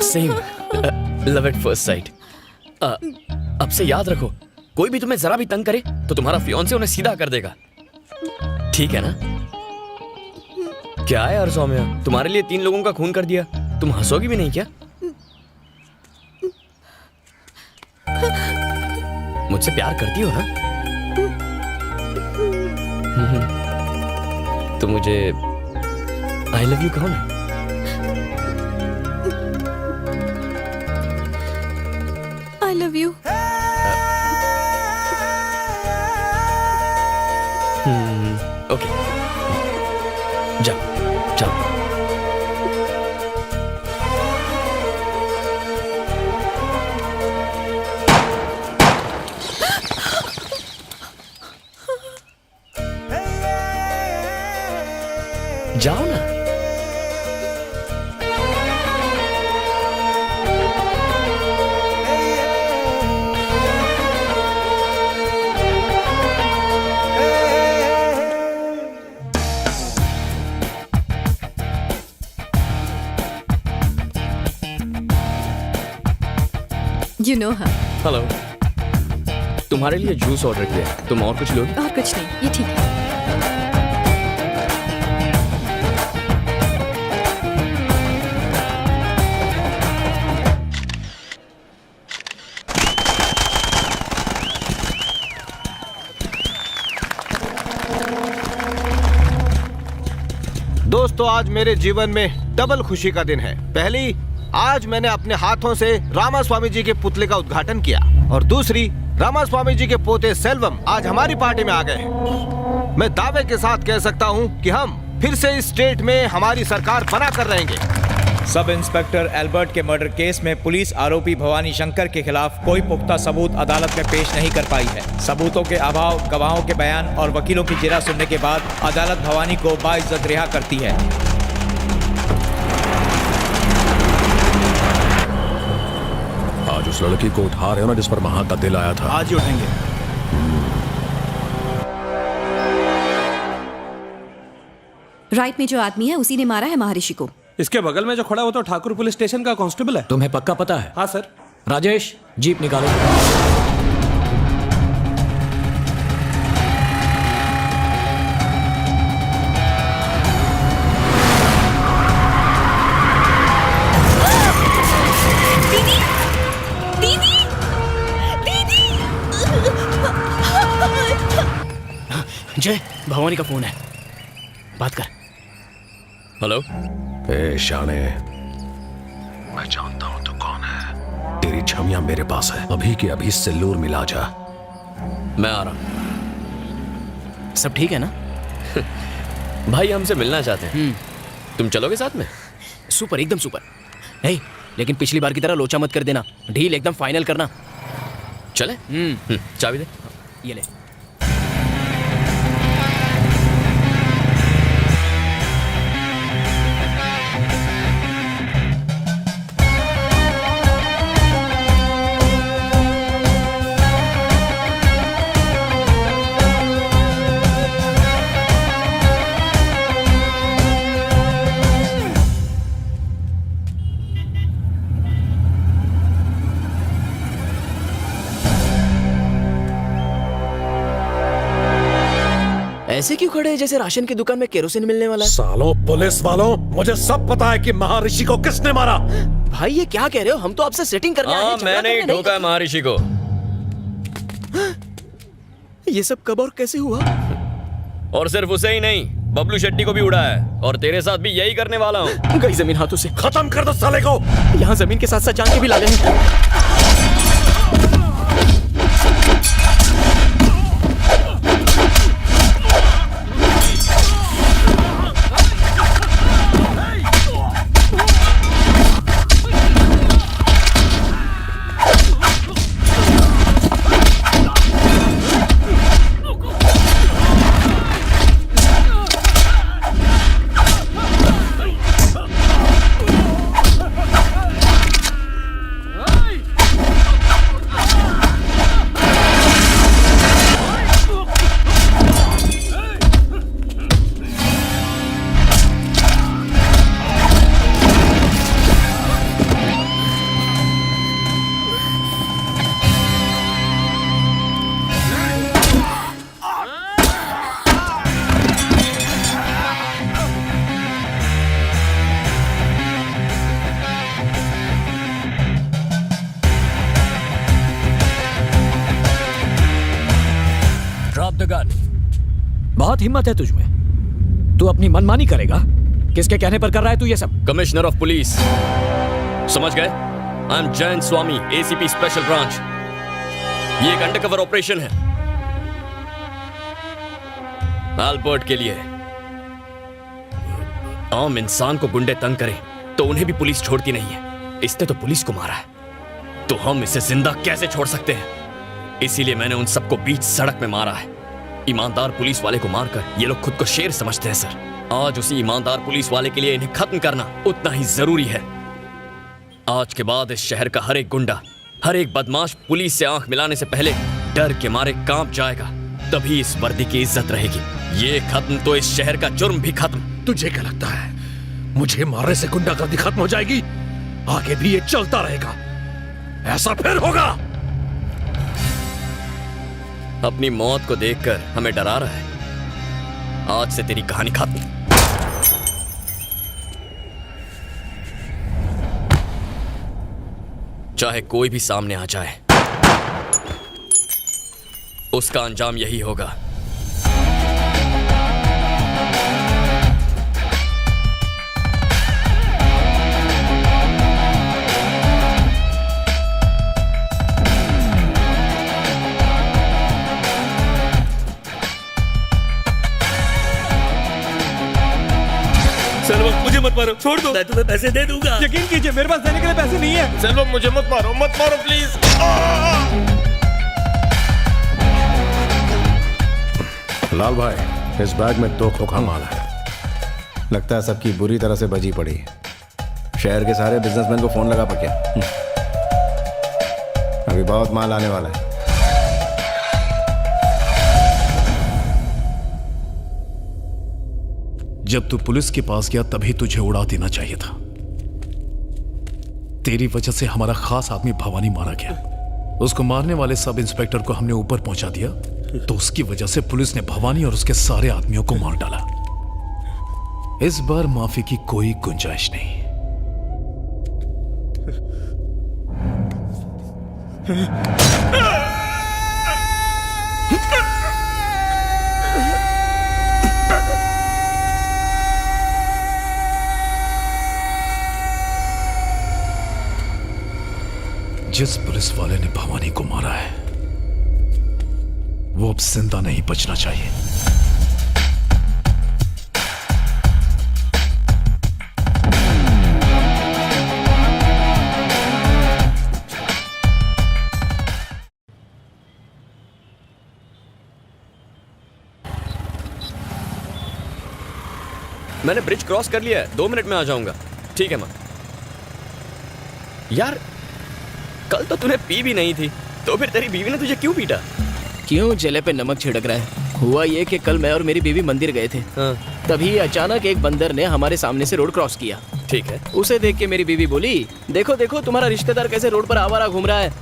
Same, love at first sight. अब से याद रखो, कोई भी तुम्हें जरा भी तंग करे तो तुम्हारा फियांसे उन्हें सीधा कर देगा, ठीक है ना? क्या है यार सौम्या, तुम्हारे लिए 3 लोगों का खून कर दिया, तुम हंसोगी भी नहीं क्या? मुझसे प्यार करती हो ना? तो मुझे आई लव यू कहो ना। I love you. ओके, जाओ जाओ। जाओ ना। You know her. हेलो, तुम्हारे लिए जूस ऑर्डर किया, तुम और कुछ लोगे? और कुछ नहीं, ये ठीक है। दोस्तों, आज मेरे जीवन में डबल खुशी का दिन है। पहली, आज मैंने अपने हाथों से रामास्वामी जी के पुतले का उद्घाटन किया, और दूसरी, रामास्वामी जी के पोते सेल्वम आज हमारी पार्टी में आ गए हैं। मैं दावे के साथ कह सकता हूं कि हम फिर से इस स्टेट में हमारी सरकार बना कर रहेंगे। सब इंस्पेक्टर एल्बर्ट के मर्डर केस में पुलिस आरोपी भवानी शंकर के खिलाफ कोई पुख्ता सबूत अदालत में पेश नहीं कर पाई है। सबूतों के अभाव, गवाहों के बयान और वकीलों की जिरह सुनने के बाद अदालत भवानी को बाइज्जत रिहा करती है। आज उस लड़की को उठा रहे हो ना जिस पर महान का दिल आया था? आज ही उठेंगे। राइट में जो आदमी है उसी ने मारा है महर्षि को। इसके बगल में जो खड़ा है वो तो ठाकुर पुलिस स्टेशन का कांस्टेबल है। तुम्हें पक्का पता है? हाँ सर। राजेश, जीप निकालो। जय, भवानी का फोन है, बात कर। हेलो। ए शाने, मैं जानता हूं तू कौन है। तेरी छमियां मेरे पास है, अभी के अभी सिल्लूर मिला जा। मैं आ रहा हूं। सब ठीक है ना? भाई हमसे मिलना चाहते हैं। तुम चलोगे साथ में? सुपर, एकदम सुपर। नहीं, लेकिन पिछली बार की तरह लोचा मत कर देना, डील एकदम फाइनल करना। चले? चाबी दे। ये ले। ऐसे क्यों खड़े हैं जैसे राशन की दुकान में केरोसिन मिलने वाला है? सालों पुलिस वालों, मुझे सब पता है कि महर्षि को किसने मारा। भाई ये क्या कह रहे हो? हम तो आपसे सेटिंग करने आए हैं, झगड़ा मैंने ही करने नहीं। ठोका महर्षि को। ये सब कब और कैसे हुआ? और सिर्फ उसे ही नहीं, बबलू शेट्टी को भी उड़ा है, और तेरे साथ भी यही करने वाला हूँ। गई जमीन हाथों से। खत्म कर दो साले को। यहाँ जमीन के साथ साथ जान के भी ला गए। बहुत हिम्मत है तुझमें। तू अपनी मनमानी करेगा? किसके कहने पर कर रहा है तू ये सब? कमिश्नर ऑफ पुलिस, समझ गए? I am Jayant Swami, ACP special branch. ये एक अंडरकवर ऑपरेशन है एल्बर्ट के लिए। आम इंसान को गुंडे तंग करें तो उन्हें भी पुलिस छोड़ती नहीं है। इसने तो पुलिस को मारा है, तो हम इसे जिंदा कैसे छोड़ सकते हैं? इसीलिए मैंने उन सबको बीच सड़क में मारा है। ईमानदार पुलिस वाले को मारकर ये लोग खुद को शेर समझते हैं सर। आज उसी ईमानदार पुलिस वाले के लिए इन्हें खत्म करना उतना ही जरूरी है। आज के बाद इस शहर का हर एक गुंडा, हर एक बदमाश पुलिस से आंख मिलाने से पहले डर के मारे कांप जाएगा। तभी इस वर्दी की इज्जत रहेगी। ये खत्म तो इस शहर का जुर्म भी खत्म। तुझे क्या लगता है मुझे मारने से गुंडागर्दी खत्म हो जाएगी? आगे भी ये चलता रहेगा, ऐसा फिर होगा। अपनी मौत को देखकर हमें डरा रहा है। आज से तेरी कहानी खत्म। चाहे कोई भी सामने आ जाए, उसका अंजाम यही होगा। सेल्वम मुझे मत मारो, छोड़ दो। मैं तुम्हें पैसे दे दूंगा। यकीन कीजिए मेरे पास देने के लिए पैसे नहीं है। सेल्वम मुझे मत मारो प्लीज। लाल भाई, इस बैग में 2 खोखा माल है। लगता है सबकी बुरी तरह से बजी पड़ी है। शहर के सारे बिजनेसमैन को फोन लगा पक्या। अभी बहुत माल आने वाला है। जब तू पुलिस के पास गया तभी तुझे उड़ा देना चाहिए था। तेरी वजह से हमारा खास आदमी भवानी मारा गया। उसको मारने वाले सब इंस्पेक्टर को हमने ऊपर पहुंचा दिया, तो उसकी वजह से पुलिस ने भवानी और उसके सारे आदमियों को मार डाला। इस बार माफी की कोई गुंजाइश नहीं। जिस पुलिस वाले ने भवानी को मारा है, वो अब जिंदा नहीं बचना चाहिए। मैंने ब्रिज क्रॉस कर लिया है, 2 मिनट में आ जाऊंगा। ठीक है माँ। यार कल तो तूने पी भी नहीं थी, तो फिर तेरी बीवी ने तुझे क्यों पीटा? क्यों जले पे नमक छिड़क रहा है? हुआ ये कि कल मैं और मेरी बीवी मंदिर गए थे। तभी अचानक एक बंदर ने हमारे सामने से रोड क्रॉस किया। ठीक है। उसे देख के मेरी बीवी बोली, देखो देखो तुम्हारा रिश्तेदार कैसे रोड पर आवारा घूम रहा है।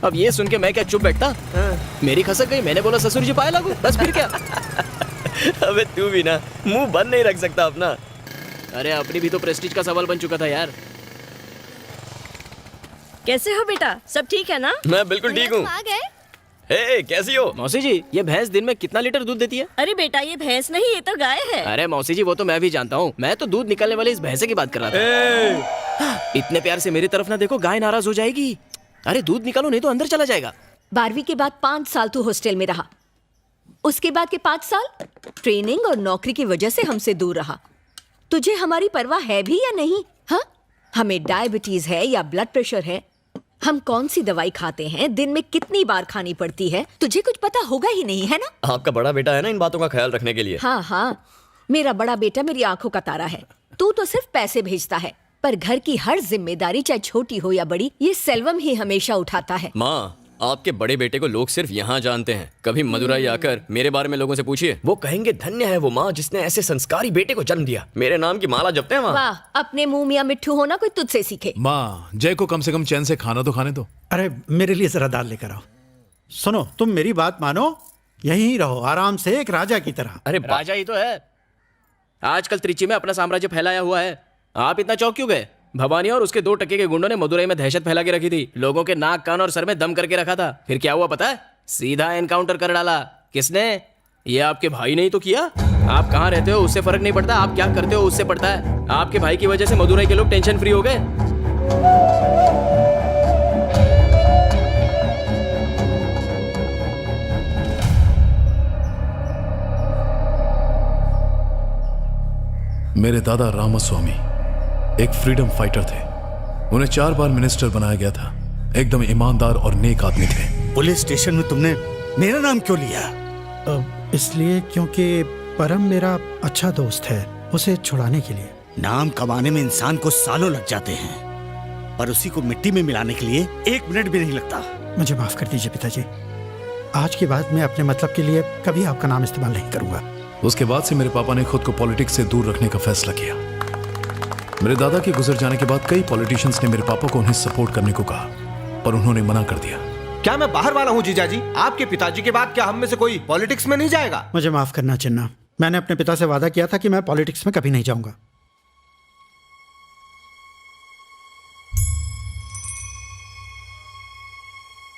अब ये सुन के मैं क्या चुप बैठता? मेरी खसक गई। मैंने बोला ससुर जी पाए लागू, बस फिर क्या। अबे तू भी ना मुंह बंद नहीं रख सकता अपना। अरे अपनी भी तो प्रेस्टीज का सवाल बन चुका था यार। कैसे हो बेटा, सब ठीक है ना? मैं बिल्कुल ठीक हूँ। आ गए? हे कैसी हो? मौसी जी ये भैंस दिन में कितना लीटर दूध देती है? अरे बेटा ये भैंस नहीं, ये तो गाय है। अरे मौसी जी वो तो मैं भी जानता हूँ, मैं तो दूध निकालने वाले इस भैंसे की बात कर रहा था। इतने प्यार से मेरी तरफ ना देखो, गाय नाराज हो जाएगी। अरे दूध निकालो नहीं तो अंदर चला जाएगा। 12वीं के बाद 5 साल तू हॉस्टल में रहा, उसके बाद के 5 साल ट्रेनिंग और नौकरी की वजह से हमसे दूर रहा। तुझे हमारी परवाह है भी या नहीं? हाँ, हमें डायबिटीज है या ब्लड प्रेशर है, हम कौन सी दवाई खाते हैं, दिन में कितनी बार खानी पड़ती है, तुझे कुछ पता होगा ही नहीं, है ना? आपका बड़ा बेटा है ना इन बातों का ख्याल रखने के लिए। हाँ हाँ, मेरा बड़ा बेटा मेरी आंखों का तारा है। तू तो सिर्फ पैसे भेजता है, पर घर की हर जिम्मेदारी चाहे छोटी हो या बड़ी, ये सेल्वम ही हमेशा उठाता है। माँ आपके बड़े बेटे को लोग सिर्फ यहाँ जानते हैं, कभी मदुराई आकर मेरे बारे में लोगों से पूछिए, वो कहेंगे धन्य है वो माँ जिसने ऐसे संस्कारी बेटे को जन्म दिया। मेरे नाम की माला जपते हैं वहाँ। वाह, अपने मुंह मियाँ मिट्ठू होना कोई तुझसे सीखे। माँ जय को कम से कम चैन से खाना तो खाने दो। अरे मेरे लिए जरा दाल लेकर आओ। सुनो, तुम मेरी बात मानो, यहीं रहो आराम से एक राजा की तरह। अरे राजा ही तो है। आजकल त्रिची में अपना साम्राज्य फैलाया हुआ है। आप इतना चौंक क्यों गए? भवानी और उसके 2 टके के गुंडों ने मदुरई में दहशत फैला के रखी थी, लोगों के नाक कान और सर में दम करके रखा था। फिर क्या हुआ पता है? सीधा एनकाउंटर कर डाला। किसने? ये आपके भाई ने ही तो किया। आप कहाँ रहते हो उससे फर्क नहीं पड़ता, आप क्या करते हो उससे पड़ता है। आपके भाई की वजह से मदुरई के लोग टेंशन फ्री हो गए। मेरे दादा रामास्वामी एक फ्रीडम फाइटर थे। उन्हें 4 बार मिनिस्टर बनाया गया था। एकदम ईमानदार और नेक आदमी थे। पुलिस स्टेशन में तुमने मेरा नाम क्यों लिया? इसलिए क्योंकि परम मेरा अच्छा दोस्त है, उसे छुड़ाने के लिए। नाम कमाने में इंसान को सालों लग जाते हैं, पर उसी को मिट्टी में मिलाने के लिए 1 मिनट भी नहीं लगता। मुझे माफ कर दीजिए पिताजी, आज के बाद मैं अपने मतलब के लिए कभी आपका नाम इस्तेमाल नहीं करूंगा। उसके बाद से मेरे पापा ने खुद को पॉलिटिक्स से दूर रखने का फैसला किया। मेरे दादा के गुजर जाने के बाद कई पॉलिटिशियंस ने मेरे पापा को उन्हें सपोर्ट करने को कहा, पर उन्होंने मना कर दिया। क्या मैं बाहर वाला हूँ जीजाजी? आपके पिताजी के बाद क्या हम में से कोई पॉलिटिक्स में नहीं जाएगा? मुझे माफ करना चिन्ना, मैंने अपने पिता से वादा किया था कि मैं पॉलिटिक्स में कभी नहीं जाऊंगा।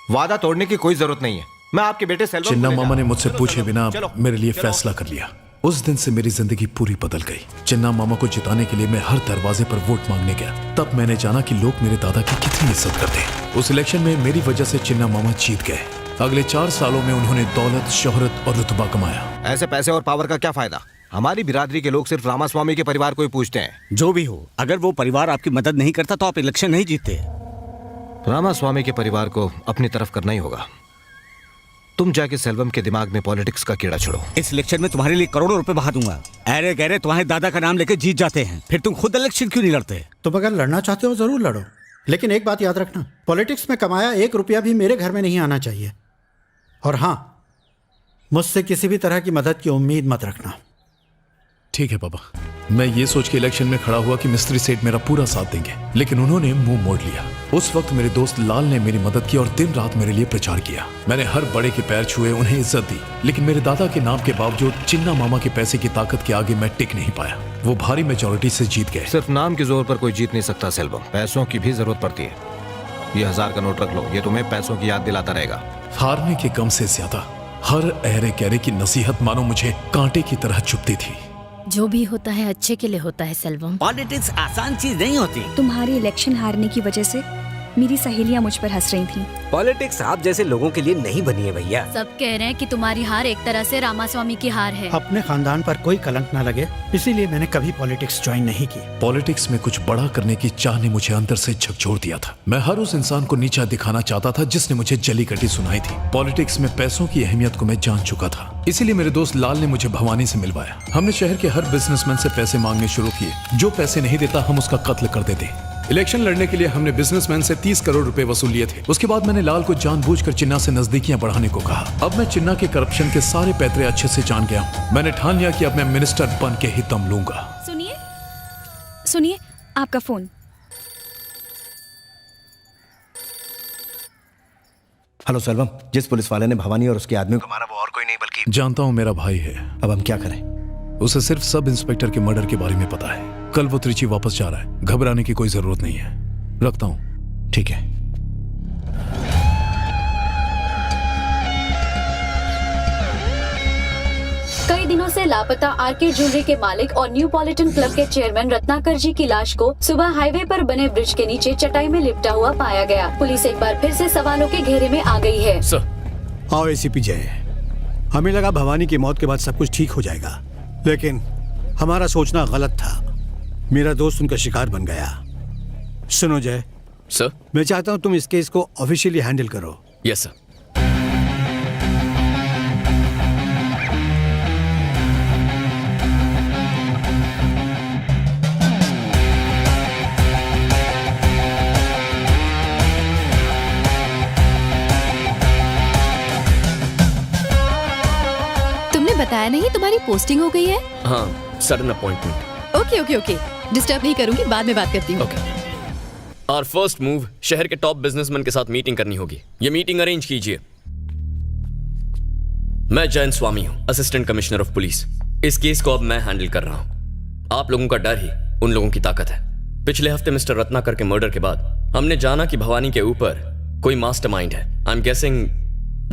वादा तोड़ने की कोई जरूरत नहीं है। मैं आपके बेटे सेल्वम चिन्ना को ले मामा ने जाऊंगा। मुझसे पूछे बिना मेरे लिए फैसला कर लिया। उस दिन से मेरी जिंदगी पूरी बदल गई। चिन्ना मामा को जिताने के लिए मैं हर दरवाजे पर वोट मांगने गया। तब मैंने जाना कि लोग मेरे दादा की कितनी इज्जत करते हैं। उस इलेक्शन में मेरी वजह से चिन्ना मामा जीत गए। अगले 4 सालों में उन्होंने दौलत, शोहरत और रुतबा कमाया। ऐसे पैसे और पावर का क्या फायदा? हमारी बिरादरी के लोग सिर्फ रामास्वामी के परिवार को ही पूछते हैं। जो भी हो, अगर वो परिवार आपकी मदद नहीं करता तो आप इलेक्शन नहीं जीतते। रामास्वामी के परिवार को अपनी तरफ करना ही होगा। तुम जाके सेल्वम के दिमाग में पॉलिटिक्स का कीड़ा छोड़ो। इस इलेक्शन में तुम्हारे लिए करोड़ों रुपए बहा दूंगा। अरे गहरे तुम्हारे दादा का नाम लेके जीत जाते हैं, फिर तुम खुद इलेक्शन क्यों नहीं लड़ते? तुम अगर लड़ना चाहते हो जरूर लड़ो, लेकिन एक बात याद रखना, पॉलिटिक्स में कमाया 1 रुपया भी मेरे घर में नहीं आना चाहिए। और हाँ, मुझसे किसी भी तरह की मदद की उम्मीद मत रखना। ठीक है पापा। मैं ये सोच के इलेक्शन में खड़ा हुआ कि मिस्त्री सेठ मेरा पूरा साथ देंगे, लेकिन उन्होंने मुंह मोड़ लिया। उस वक्त मेरे दोस्त लाल ने मेरी मदद की और दिन रात मेरे लिए प्रचार किया। मैंने हर बड़े के पैर छुए, उन्हें इज्जत दी, लेकिन मेरे दादा के नाम के बावजूद चिन्ना मामा के पैसे की ताकत के आगे मैं टिक नहीं पाया। वो भारी मेजोरिटी से जीत गए। सिर्फ नाम के जोर पर कोई जीत नहीं सकता सेल्वम, पैसों की भी जरूरत पड़ती है। ये 1000 का नोट रख लो, ये तुम्हें पैसों की याद दिलाता रहेगा। हारने के गम से ज्यादा हर अहरे गहरे की नसीहत मानो मुझे कांटे की तरह चुभती थी। जो भी होता है अच्छे के लिए होता है सेल्वम। पॉलिटिक्स आसान चीज नहीं होती। तुम्हारी इलेक्शन हारने की वजह से मेरी सहेलियां मुझ पर हंस रही थीं। पॉलिटिक्स आप जैसे लोगों के लिए नहीं बनी है भैया। सब कह रहे हैं कि तुम्हारी हार एक तरह से रामास्वामी की हार है। अपने खानदान पर कोई कलंक ना लगे, इसीलिए मैंने कभी पॉलिटिक्स ज्वाइन नहीं की। पॉलिटिक्स में कुछ बड़ा करने की चाह ने मुझे अंदर से झकझोर दिया था। मैं हर उस इंसान को नीचा दिखाना चाहता था जिसने मुझे जली कटी सुनाई थी। पॉलिटिक्स में पैसों की अहमियत को मैं जान चुका था, इसीलिए मेरे दोस्त लाल ने मुझे भवानी से मिलवाया। हमने शहर के हर बिजनेसमैन से पैसे मांगने शुरू किए। जो पैसे नहीं देता हम उसका कत्ल कर देते। इलेक्शन लड़ने के लिए हमने बिजनेसमैन से 30 करोड़ रुपए वसूल लिए थे। उसके बाद मैंने लाल को जानबूझकर चिन्ना से नजदीकियां बढ़ाने को कहा। अब मैं चिन्ना के करप्शन के सारे पैतरे अच्छे से जान गया हूं। मैंने ठान लिया कि अब मैं मिनिस्टर बन के ही दम लूंगा। सुनिए, आपका फोन। हेलो सेल्वम, जिस पुलिस वाले ने भवानी और उसके आदमी को मारा वो और कोई नहीं बल्कि जानता हूं, मेरा भाई है। अब हम क्या करें? उसे सिर्फ सब इंस्पेक्टर के मर्डर के बारे में पता है। कल वो त्रिची वापस जा रहा है, घबराने की कोई जरूरत नहीं है। रखता हूं। ठीक है। कई दिनों से लापता आरके ज्वेलरी के मालिक और न्यू पॉलिटन क्लब के चेयरमैन रत्नाकर जी की लाश को सुबह हाईवे पर बने ब्रिज के नीचे चटाई में लिपटा हुआ पाया गया। पुलिस एक बार फिर से सवालों के घेरे में आ गई है। आओ एसीपी जय, हमें लगा भवानी की मौत के बाद सब कुछ ठीक हो जाएगा, लेकिन हमारा सोचना गलत था। मेरा दोस्त उनका शिकार बन गया। सुनो जय सर, मैं चाहता हूँ तुम इस केस को ऑफिशियली हैंडल करो। Yes sir. तुमने बताया नहीं तुम्हारी पोस्टिंग हो गई है? हाँ, sudden appointment. Okay okay okay, disturb नहीं करूंगी, बाद में बात करती हूँ। और फर्स्ट मूव, शहर के टॉप बिजनेसमैन के साथ मीटिंग करनी होगी। ये मीटिंग अरेंज कीजिए। मैं जयंत स्वामी हूँ, असिस्टेंट कमिश्नर ऑफ पुलिस। इस केस को अब मैं हैंडल कर रहा हूँ। आप लोगों का डर ही उन लोगों की ताकत है। पिछले हफ्ते मिस्टर रत्नाकर के मर्डर के बाद हमने जाना कि भवानी के ऊपर कोई मास्टरमाइंड है। आई एम गेसिंग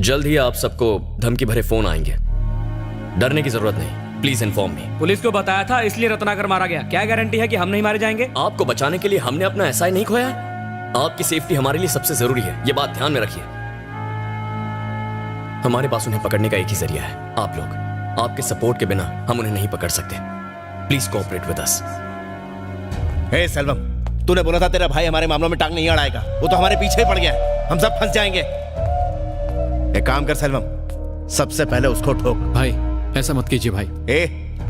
जल्द ही आप सबको धमकी भरे फोन आएंगे। डरने की जरूरत नहीं, प्लीज इन्फॉर्म मी। पुलिस को बताया था इसलिए रत्नाकर मारा गया। क्या गारंटी है कि हम नहीं मारे जाएंगे? आपको बचाने के लिए हमने अपना एसआई नहीं खोया है। आपकी सेफ्टी हमारे लिए सबसे जरूरी है, ये बात ध्यान में रखिए। हमारे पास उन्हें पकड़ने का एक ही जरिया है, आप लोग। आपके सपोर्ट के बिना हम उन्हें नहीं पकड़ सकते। Please cooperate with us. Hey Selvam, तूने बोला था तेरा भाई हमारे मामलों में टांग नहीं अड़ाएगा। वो तो हमारे पीछे ही पड़ गया है, हम सब फंस जाएंगे। एक काम कर सेल्वम, सबसे पहले उसको ठोक। भाई ऐसा मत कीजिए भाई।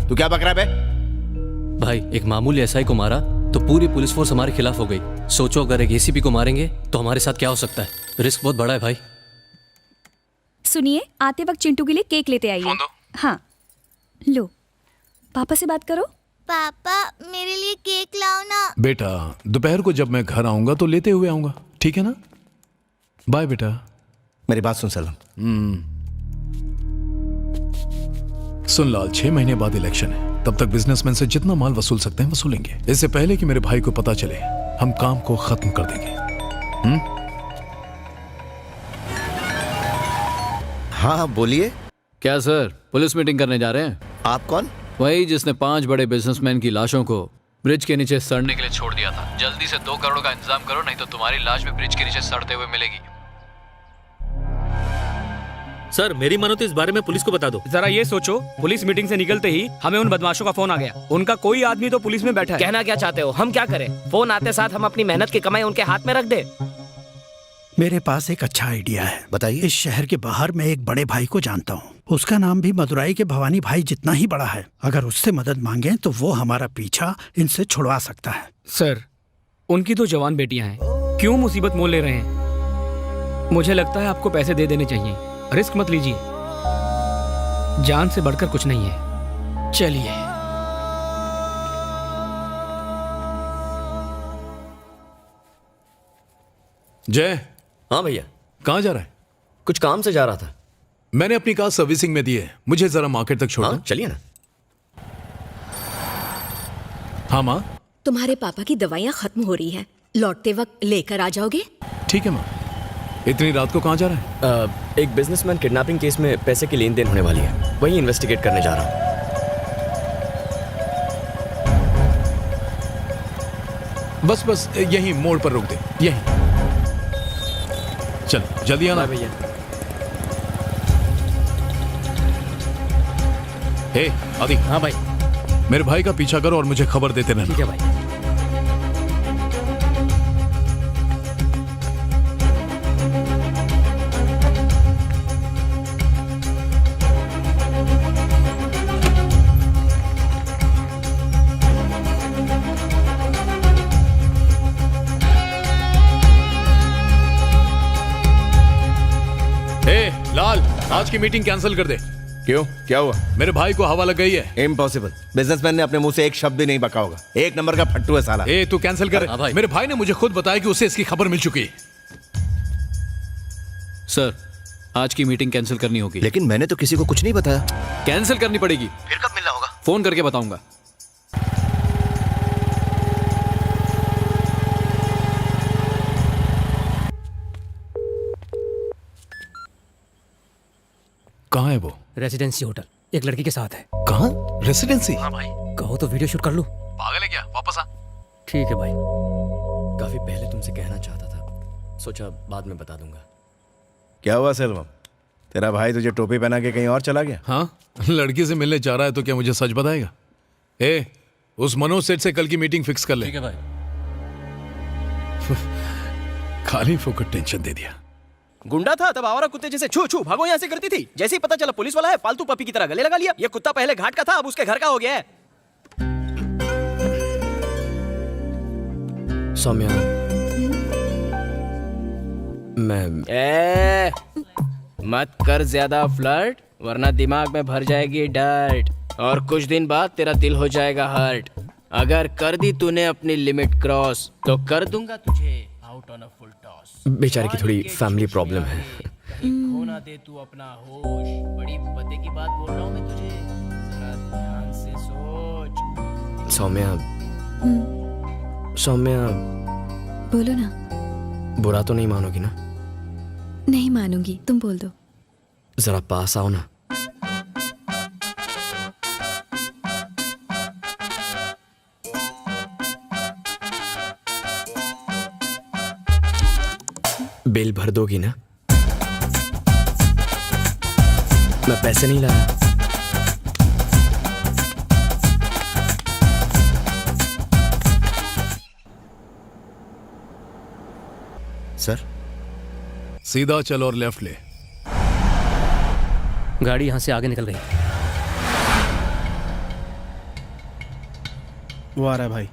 तू क्या बक रहा है बे? भाई एक मामूली एसआई को मारा तो पूरी पुलिस फोर्स हमारे खिलाफ हो गई। सोचो अगर एक एसीपी को मारेंगे तो हमारे साथ क्या हो सकता है। रिस्क बहुत बड़ा है भाई। सुनिए, आते वक्त चिंटू के लिए केक लेते आइए। हाँ लो, पापा से बात करो। पापा मेरे लिए केक लाओ ना। बेटा दोपहर को जब मैं घर आऊंगा तो लेते हुए आऊंगा, ठीक है ना? बाय बेटा। मेरी बात सुन सलम। सुन लाल, 6 महीने बाद इलेक्शन है, तब तक बिजनेसमैन से जितना माल वसूल सकते हैं वसूलेंगे। इससे पहले कि मेरे भाई को पता चले हम काम को खत्म कर देंगे। हाँ बोलिए। क्या सर, पुलिस मीटिंग करने जा रहे हैं? आप कौन? वही जिसने 5 बड़े बिजनेसमैन की लाशों को ब्रिज के नीचे सड़ने के लिए छोड़ दिया था। जल्दी से 2 करोड़ का इंतजाम करो, नहीं तो तुम्हारी लाश भी ब्रिज के नीचे सड़ते हुए मिलेगी। सर मेरी मानो तो इस बारे में पुलिस को बता दो। जरा ये सोचो, पुलिस मीटिंग से निकलते ही हमें उन बदमाशों का फोन आ गया। उनका कोई आदमी तो पुलिस में बैठा है। कहना क्या चाहते हो, हम क्या करें? फोन आते साथ हम अपनी मेहनत की कमाई उनके हाथ में रख दे। मेरे पास एक अच्छा आइडिया है। बताइए। इस शहर के बाहर मैं एक बड़े भाई को जानता हूँ। उसका नाम भी मदुराई के भवानी भाई जितना ही बड़ा है। अगर उससे मदद मांगे तो वो हमारा पीछा इनसे छुड़वा सकता है। सर उनकी तो जवान बेटियां हैं, क्यों मुसीबत मोल ले रहे हैं? मुझे लगता है आपको पैसे दे देने चाहिए। रिस्क मत लीजिए, जान से बढ़कर कुछ नहीं है। चलिए। जय। हाँ भैया। कहाँ जा रहा है? कुछ काम से जा रहा था। मैंने अपनी कार सर्विसिंग में दी है, मुझे जरा मार्केट तक छोड़। हाँ, चलिए ना। हाँ माँ। तुम्हारे पापा की दवाइयाँ खत्म हो रही हैं, लौटते वक्त लेकर आ जाओगे? ठीक है माँ। इतनी रात को कहाँ जा रहा है? एक बिजनेसमैन किडनैपिंग केस में पैसे की लेन देन होने वाली है, वही इन्वेस्टिगेट करने जा रहा हूँ। बस यहीं मोड़ पर रोक दे, यहीं। चल जल्दी आना भैया। हे आदि। हाँ भाई। मेरे भाई का पीछा करो और मुझे खबर देते रहना। ठीक है भाई। लाल, आज की मीटिंग कैंसिल कर दे। क्यों, क्या हुआ? मेरे भाई को हवा लग गई है। इम्पॉसिबल। बिजनेसमैन ने अपने मुंह से एक शब्द भी नहीं बका होगा। एक नंबर का फट्टू है साला। तू कैंसिल कर। हाँ भाई। मेरे भाई ने मुझे खुद बताया कि उसे इसकी खबर मिल चुकी है। सर, आज की मीटिंग कैंसिल करनी होगी। लेकिन मैंने तो किसी को कुछ नहीं बताया। कैंसिल करनी पड़ेगी। फिर कब मिलना होगा? फोन करके बताऊंगा। कहाँ है वो? रेसिडेंसी होटल, एक लड़की के साथ है। कहाँ? रेसिडेंसी? हाँ भाई। कहो तो वीडियो शूट कर लूं। पागल है क्या? वापस आ। ठीक है भाई। काफी पहले तुमसे कहना चाहता था, सोचा बाद में बता दूंगा। क्या हुआ सेल्वम? तेरा भाई तुझे टोपी पहना के कहीं और चला गया? हाँ, लड़की से मिलने चाह रहा है तो क्या मुझे सच बताएगा? उस मनोज सेठ से कल की मीटिंग फिक्स कर ले। ठीक है भाई। खाली फोकट टेंशन दे दिया। गुंडा था तब आवारा कुत्ते जैसे छू छू भागो यहाँ से करती थी। जैसे ही पता चला पुलिस वाला है, फालतू पपी की तरह गले लगा लिया। ये कुत्ता पहले घाट का था, अब उसके घर का हो गया है। सौम्या, मैं मत कर ज्यादा फ्लर्ट, वरना दिमाग में भर जाएगी डर्ट और कुछ दिन बाद तेरा दिल हो जाएगा हर्ट। अगर कर दी तूने अपनी लिमिट क्रॉस तो कर दूंगा तुझे out on a full toss. बेचारे की थोड़ी फैमिली प्रॉब्लम है। खोना दे तू अपना होश, बड़ी पते की बात बोल रहा हूँ मैं तुझे, जरा ध्यान से सोच। सौम्या, बोलो ना। बुरा तो नहीं मानोगी ना? नहीं मानूंगी, तुम बोल दो। जरा पास आओ ना। बिल भर दोगी ना? मैं पैसे नहीं लाया। सर, सीधा चल और लेफ्ट ले। गाड़ी यहां से आगे निकल गई। वो आ रहा है भाई।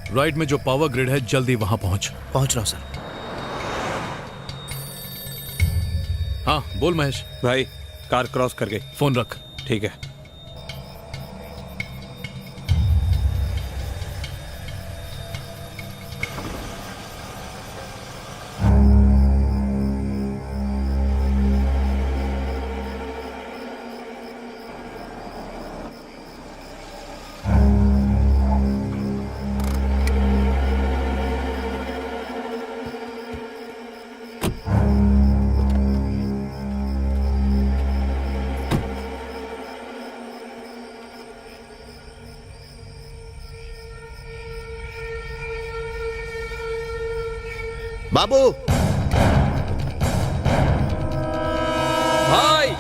राइट में जो पावर ग्रिड है, जल्दी वहां पहुंच रहा हूं सर। हाँ बोल महेश। भाई, कार क्रॉस कर गई। फोन रख। ठीक है। बाबू भाई,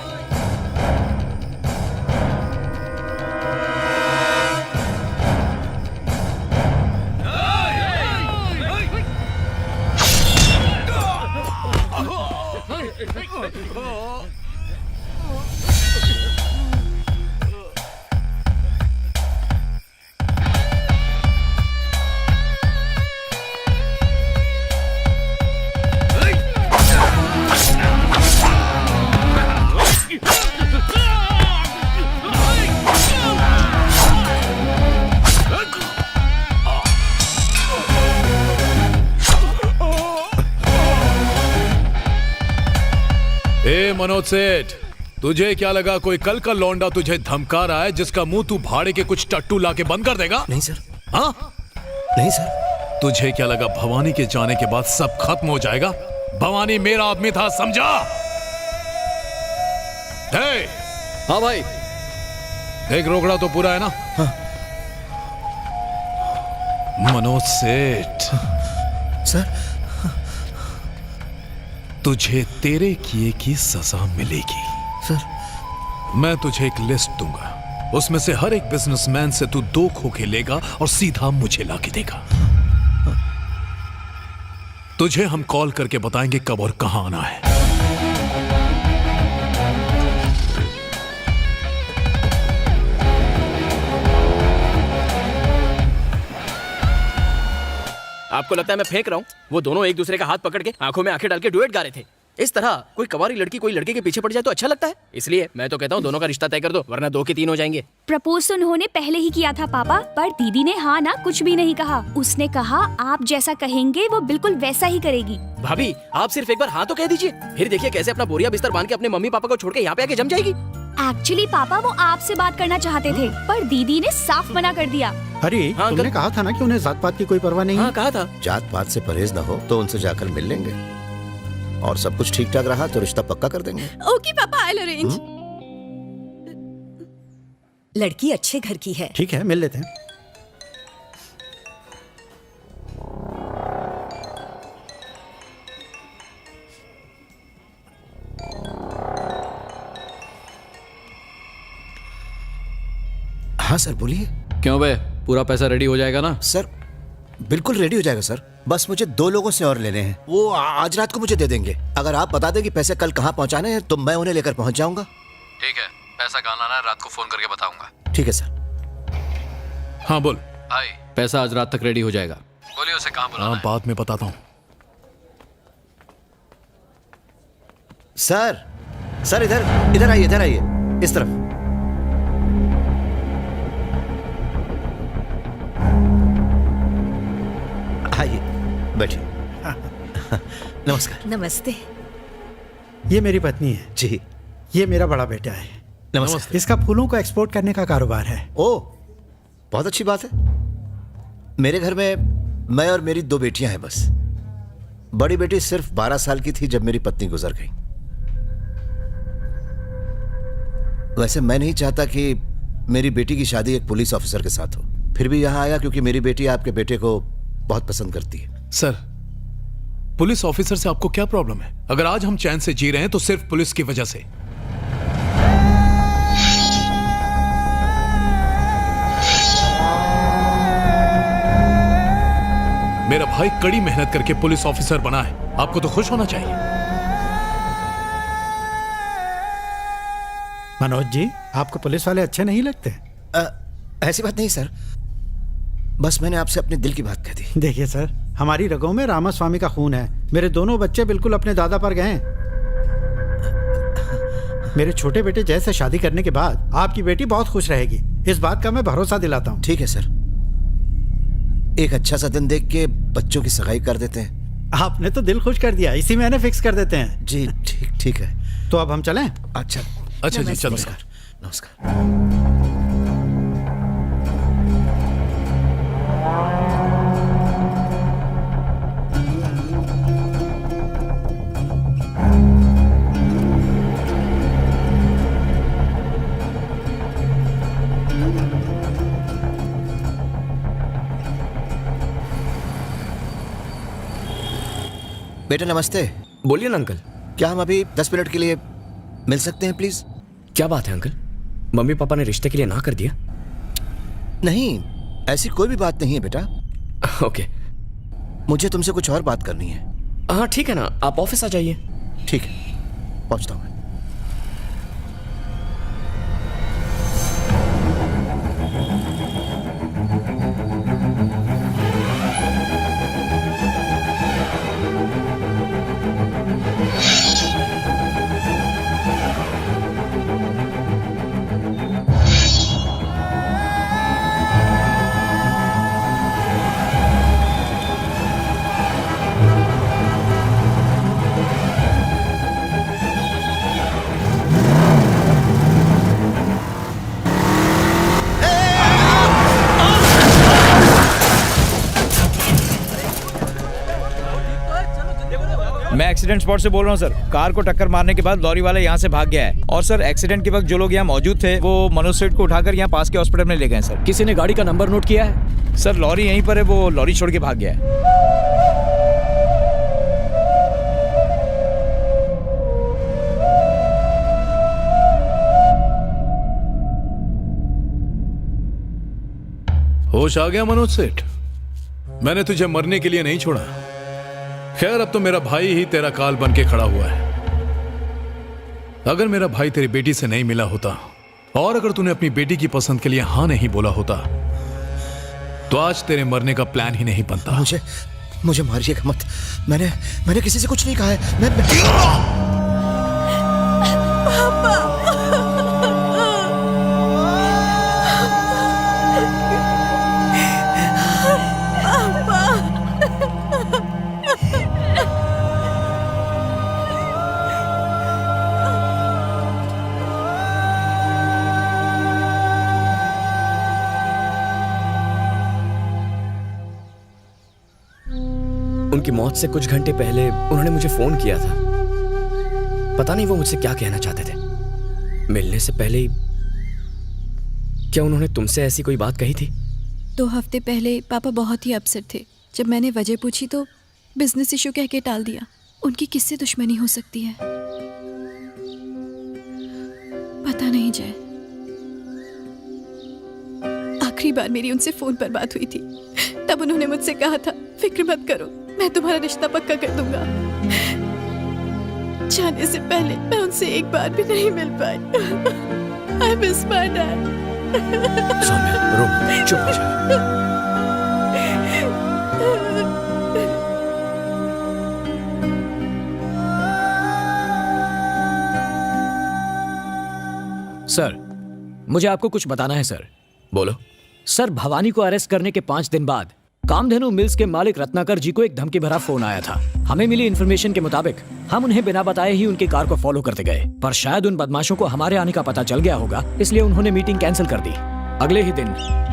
मनोज सेठ, तुझे क्या लगा कोई कल का लौंडा तुझे धमका रहा है जिसका मुंह तू भाड़े के कुछ टट्टू लाके बंद कर देगा? नहीं सर। हाँ? नहीं सर। तुझे क्या लगा भवानी के जाने के बाद सब खत्म हो जाएगा? भवानी मेरा आदमी था, समझा? हाँ भाई। एक रोकड़ा तो पूरा है ना? हाँ। मनोज सेठ, सर, तुझे तेरे किए की सजा मिलेगी। सर, मैं तुझे एक लिस्ट दूंगा, उसमें से हर एक बिजनेसमैन से तू 2 खोखे लेगा और सीधा मुझे लाके देगा। तुझे हम कॉल करके बताएंगे कब और कहां आना है। आपको लगता है मैं फेंक रहा हूँ? वो दोनों एक दूसरे का हाथ पकड़ के आंखों में आंखें डाल के डुएट गा रहे थे। इस तरह कोई कवारी लड़की कोई लड़के के पीछे पड़ जाए तो अच्छा लगता है। इसलिए मैं तो कहता हूँ दोनों का रिश्ता तय कर दो, वरना 2 के 3 हो जाएंगे। प्रपोज तो उन्होंने पहले ही किया था पापा, पर दीदी ने हाँ ना कुछ भी नहीं कहा। उसने कहा आप जैसा कहेंगे वो बिल्कुल वैसा ही करेगी। भाभी आप सिर्फ एक बार हाँ तो कह दीजिए, फिर देखिए कैसे अपना बोरिया बिस्तर बांध के अपने मम्मी पापा को छोड़ के यहाँ पे आके जम जाएगी। एक्चुअली पापा वो आपसे बात करना चाहते थे, पर दीदी ने साफ मना कर दिया। अरे हाँ, तुमने कहा था ना कि उन्हें जात पात की कोई परवाह नहीं है। हाँ कहा था। जात पात से परहेज ना हो तो उनसे जाकर मिल लेंगे, और सब कुछ ठीक ठाक रहा तो रिश्ता पक्का कर देंगे। ओके पापा, आई विल अरेंज। लड़की अच्छे घर की है। ठीक है, मिल लेते हैं। हाँ सर बोलिए। क्यों बे, पूरा पैसा रेडी हो जाएगा ना? सर बिल्कुल रेडी हो जाएगा सर, बस मुझे 2 लोगों से और लेने हैं, वो आज रात को मुझे दे देंगे। अगर आप बता दें कि पैसे कल कहाँ पहुँचाने हैं तो मैं उन्हें लेकर पहुँच जाऊंगा। ठीक है, पैसा कहाँ लाना है रात को फोन करके बताऊंगा। ठीक है सर। हाँ बोल। भाई पैसा आज रात तक रेडी हो जाएगा। बोलिए उसे कहाँ बुलाना है? बाद में बताता हूँ। सर सर इधर आइए इस तरफ। आइए बैठिए। नमस्कार। नमस्ते। ये मेरी पत्नी है जी। ये मेरा बड़ा बेटा है। नमस्कार। इसका फूलों का एक्सपोर्ट करने का कारोबार है। ओह बहुत अच्छी बात है। मेरे घर में मैं और मेरी 2 बेटियां हैं बस। बड़ी बेटी सिर्फ 12 साल की थी जब मेरी पत्नी गुजर गई। वैसे मैं नहीं चाहता कि मेरी बेटी की शादी एक पुलिस ऑफिसर के साथ हो, फिर भी यहां आया क्योंकि मेरी बेटी आपके बेटे को बहुत पसंद करती है। सर, पुलिस ऑफिसर से आपको क्या प्रॉब्लम है? अगर आज हम चैन से जी रहे हैं तो सिर्फ पुलिस की वजह से। मेरा भाई कड़ी मेहनत करके पुलिस ऑफिसर बना है, आपको तो खुश होना चाहिए। मनोज जी, आपको पुलिस वाले अच्छे नहीं लगते? ऐसी बात नहीं सर, बस मैंने आपसे अपने दिल की बात कह दी। देखिए सर, हमारी रगों में रामास्वामी का खून है। मेरे दोनों बच्चे बिल्कुल अपने दादा पर गए। मेरे छोटे बेटे जैसे शादी करने के बाद आपकी बेटी बहुत खुश रहेगी, इस बात का मैं भरोसा दिलाता हूँ। ठीक है सर, एक अच्छा सा दिन देख के बच्चों की सगाई कर देते हैं। आपने तो दिल खुश कर दिया, इसी महीने फिक्स कर देते हैं। जी ठीक है। तो अब हम चलें? अच्छा जी चलो। नमस्कार। बेटा नमस्ते। बोलिए ना अंकल। क्या हम अभी 10 मिनट के लिए मिल सकते हैं प्लीज? क्या बात है अंकल, मम्मी पापा ने रिश्ते के लिए ना कर दिया? नहीं, ऐसी कोई भी बात नहीं है बेटा। ओके। मुझे तुमसे कुछ और बात करनी है। हाँ ठीक है ना, आप ऑफिस आ जाइए। ठीक है, पहुंचता हूँ। मैं एक्सीडेंट स्पॉट से बोल रहा हूँ सर। कार को टक्कर मारने के बाद लॉरी वाला यहाँ से भाग गया है। और सर एक्सीडेंट के वक्त जो लोग यहाँ मौजूद थे वो मनोज सेठ को उठाकर यहाँ पास के हॉस्पिटल में ले गए सर। किसी ने गाड़ी का नंबर नोट किया है? सर लॉरी यहीं पर है, वो लॉरी छोड़ के भाग गया है। होश आ गया मनोज सेठ? मैंने तुझे मरने के लिए नहीं छोड़ा। खैर, अब तो मेरा भाई ही तेरा काल बन के खड़ा हुआ है। अगर मेरा भाई तेरी बेटी से नहीं मिला होता और अगर तूने अपनी बेटी की पसंद के लिए हाँ नहीं बोला होता तो आज तेरे मरने का प्लान ही नहीं बनता। मुझे मारिएगा मत। मैंने किसी से कुछ नहीं कहा है। उनकी मौत से कुछ घंटे पहले उन्होंने मुझे फोन किया था। पता नहीं वो मुझसे क्या कहना चाहते थे। मिलने से पहले ही क्या उन्होंने तुमसे ऐसी कोई बात कही थी? 2 हफ्ते पहले पापा बहुत ही अपसेट थे। जब मैंने वजह पूछी तो बिजनेस इशू कह के टाल दिया। उनकी किससे दुश्मनी हो सकती है पता नहीं जय। आखिरी बार मेरी उनसे फोन पर बात हुई थी, तब उन्होंने मुझसे कहा था फिक्र मत करो, मैं तुम्हारा रिश्ता पक्का कर दूंगा। जाने से पहले मैं उनसे एक बार भी नहीं मिल पाई। I miss my dad. चुप हो जा। सर, मुझे आपको कुछ बताना है सर। बोलो। सर, भवानी को अरेस्ट करने के 5 दिन बाद कामधेनु मिल्स के मालिक रत्नाकर जी को एक धमकी भरा फोन आया था। हमें मिली इन्फॉर्मेशन के मुताबिक हम उन्हें बिना बताए ही उनकी कार को फॉलो करते गए, पर शायद उन बदमाशों को हमारे आने का पता चल गया होगा, इसलिए उन्होंने मीटिंग कैंसिल कर दी। अगले ही दिन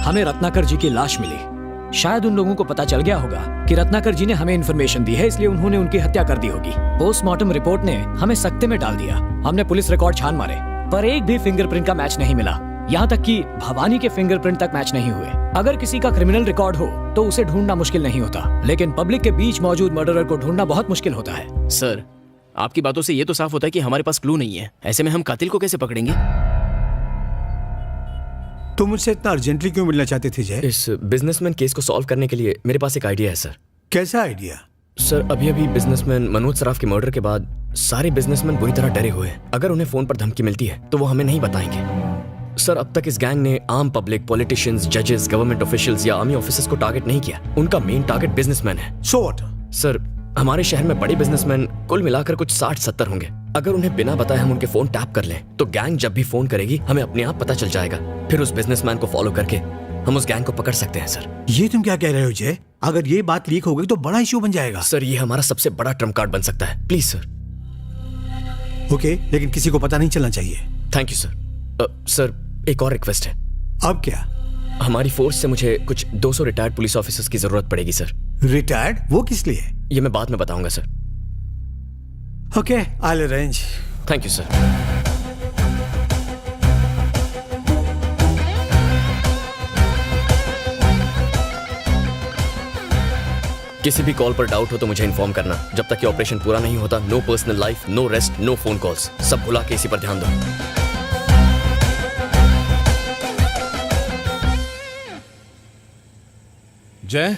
हमें रत्नाकर जी की लाश मिली। शायद उन लोगों को पता चल गया होगा कि रत्नाकर जी ने हमें इन्फॉर्मेशन दी है, इसलिए उन्होंने उनकी हत्या कर दी होगी। पोस्टमार्टम रिपोर्ट ने हमें सख्ते में डाल दिया। हमने पुलिस रिकॉर्ड छान मारे, पर एक भी फिंगरप्रिंट का मैच नहीं मिला। यहाँ तक कि भवानी के फिंगरप्रिंट तक मैच नहीं हुए। अगर किसी का क्रिमिनल रिकॉर्ड हो तो उसे ढूंढना मुश्किल नहीं होता, लेकिन पब्लिक के बीच मौजूद मर्डरर को ढूंढना बहुत मुश्किल होता है। सर, आपकी बातों से ये तो साफ होता है कि हमारे पास क्लू नहीं है। ऐसे में हम कातिल को कैसे पकड़ेंगे? तुम मुझसे इतना अर्जेंटली क्यों मिलना चाहते थे जय? इस बिजनेसमैन केस को सॉल्व करने के लिए मेरे पास एक आइडिया है सर। कैसा आइडिया? सर, अभी बिजनेसमैन मनोज सराफ के मर्डर के बाद सारे बिजनेसमैन बुरी तरह डरे हुए हैं। अगर उन्हें फोन पर धमकी मिलती है तो वो हमें नहीं बताएंगे। सर, अब तक इस गैंग ने आम पब्लिक, पॉलिटिशियंस, जजेस, गवर्नमेंट ऑफिशियल्स या आर्मी ऑफिसर्स को टारगेट नहीं किया। उनका मेन टारगेट बिजनेसमैन है। So what? सर, हमारे शहर में बड़े बिजनेसमैन कुल मिलाकर कुछ 60-70 होंगे। अगर उन्हें बिना बताए हम उनके फोन टैप कर लें तो गैंग जब भी फोन करेगी हमें अपने आप पता चल जाएगा। फिर उस बिजनेसमैन को फॉलो करके हम उस गैंग को पकड़ सकते हैं सर। ये तुम क्या कह रहे हो जय? अगर ये बात लीक हो गई तो बड़ा इश्यू बन जाएगा। सर, ये हमारा सबसे बड़ा ट्रम्प कार्ड बन सकता है। Please sir. ओके, लेकिन किसी को पता नहीं चलना चाहिए। Thank you sir. सर, एक और रिक्वेस्ट है। अब क्या? हमारी फोर्स से मुझे कुछ 200 रिटायर्ड पुलिस ऑफिसर्स की जरूरत पड़ेगी सर। रिटायर्ड? वो किस लिए? ये मैं बाद में बताऊंगा sir. Okay, I will arrange. Thank you sir. किसी भी कॉल पर डाउट हो तो मुझे इन्फॉर्म करना। जब तक कि ऑपरेशन पूरा नहीं होता, no personal life, no rest, no phone calls. सब भुला के इसी पर ध्यान दो। जय,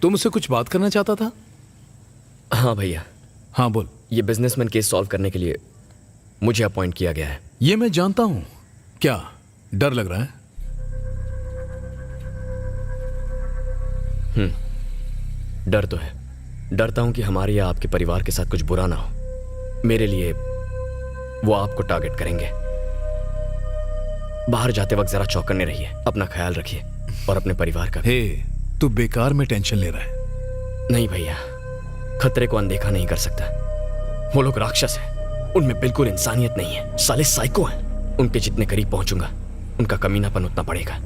तुम मुझसे कुछ बात करना चाहता था? हाँ भैया। हाँ बोल। ये बिजनेसमैन केस सॉल्व करने के लिए मुझे अपॉइंट किया गया है। ये मैं जानता हूं। क्या डर लग रहा है? डर तो है। डरता हूं कि हमारे या आपके परिवार के साथ कुछ बुरा ना हो। मेरे लिए वो आपको टारगेट करेंगे। बाहर जाते वक्त जरा चौकन्ने रहिए, अपना ख्याल रखिए और अपने परिवार का। हे, तू बेकार में टेंशन ले रहा है। नहीं भैया, खतरे को अनदेखा नहीं कर सकता। वो लोग राक्षस हैं, उनमें बिल्कुल इंसानियत नहीं है। साले साइको हैं। उनके जितने करीब पहुंचूंगा उनका कमीनापन उतना बढ़ेगा,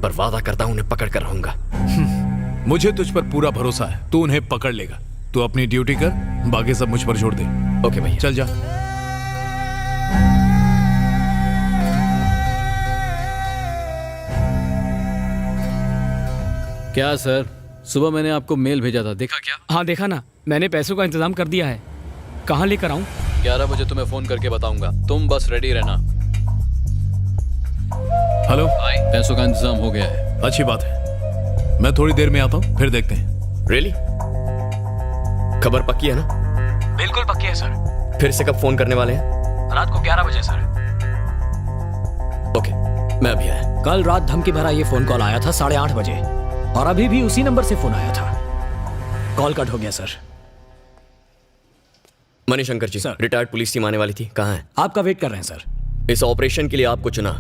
पर वादा करता हूं उन्हें पकड़ कर रहूंगा। मुझे तुझ पर पूरा भरोसा है, तू उन्हें पकड़ लेगा। तू अपनी ड्यूटी कर, बाकी सब मुझ पर छोड़ दे। ओके भैया, चल जा। क्या सर, सुबह मैंने आपको मेल भेजा था, देखा क्या? हाँ देखा ना, मैंने पैसों का इंतजाम कर दिया है। कहाँ लेकर आऊँ? 11 बजे तुम्हें फोन करके बताऊंगा, तुम बस रेडी रहना। हेलो, पैसों का इंतजाम हो गया है। अच्छी बात है, मैं थोड़ी देर में आता हूँ, फिर देखते हैं। रियली? खबर पक्की है ना? बिल्कुल पक्की है सर। फिर से कब फोन करने वाले हैं? रात को 11 बजे सर। ओके, मैं अभी आया। कल रात धमकी भरा ये फोन कॉल आया था 8:30 बजे और अभी भी उसी नंबर से फोन आया था। कॉल कट हो गया सर। मणिशंकर जी, रिटायर्ड पुलिस टीम आने वाली थी, कहाँ है? आपका वेट कर रहे हैं सर। इस ऑपरेशन के लिए आपको चुना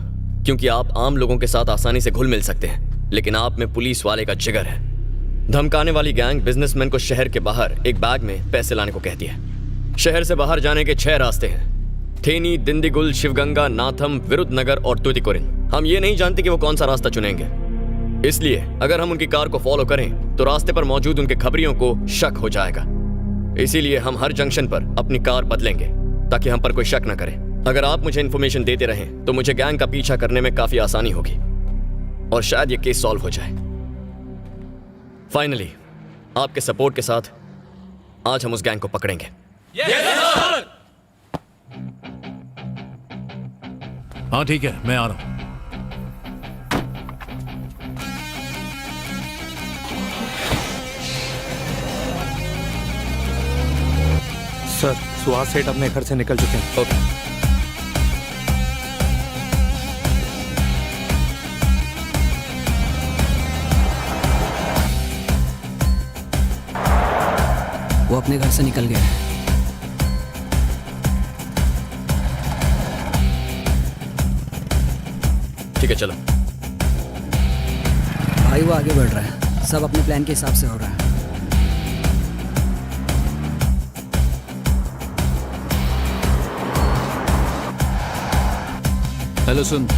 क्योंकि आप आम लोगों के साथ आसानी से घुल मिल सकते हैं, लेकिन आप में पुलिस वाले का जिगर है। धमकाने वाली गैंग बिजनेसमैन को शहर के बाहर एक बैग में पैसे लाने को कहती है। शहर से बाहर जाने के 6 रास्ते हैं, थेनी, दिंदीगुल, शिवगंगा, नाथम, विरुद्धनगर और तुतिकोरिन। हम ये नहीं जानते कि वो कौन सा रास्ता चुनेंगे, इसलिए अगर हम उनकी कार को फॉलो करें तो रास्ते पर मौजूद उनके खबरियों को शक हो जाएगा। इसीलिए हम हर जंक्शन पर अपनी कार बदलेंगे ताकि हम पर कोई शक न करे। अगर आप मुझे इन्फॉर्मेशन देते रहें तो मुझे गैंग का पीछा करने में काफी आसानी होगी और शायद ये केस सॉल्व हो जाए। फाइनली आपके सपोर्ट के साथ आज हम उस गैंग को पकड़ेंगे। हाँ ठीक है, मैं आ रहा हूँ। सर, सुहास सेठ अपने घर से निकल चुके हैं। ओके। वो अपने घर से निकल गए हैं। ठीक है, चलो। भाई वो आगे बढ़ रहा है, सब अपने प्लान के हिसाब से हो रहा है। हेलो सुन,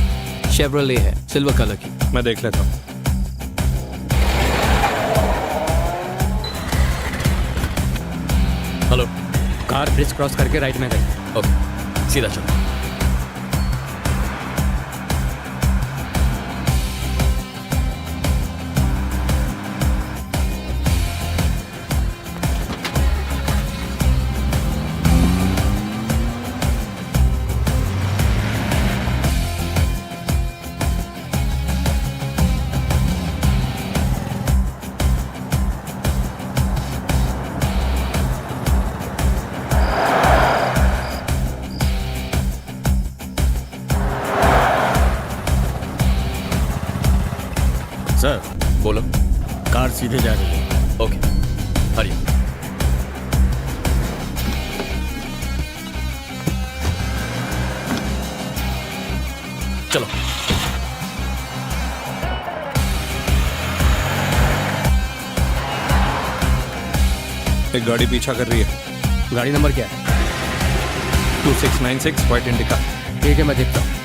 शेवरले है, सिल्वर कलर की। मैं देख लेता हूँ। हेलो। कार ब्रिज क्रॉस करके राइट में गई। ओके, सीधा चलो। सर, बोलो। कार सीधे जा रही है। ओके, हरिओम। चलो। एक गाड़ी पीछा कर रही है। गाड़ी नंबर क्या है? 2696 व्हाइट इंडिका। ठीक है, मैं देखता हूँ।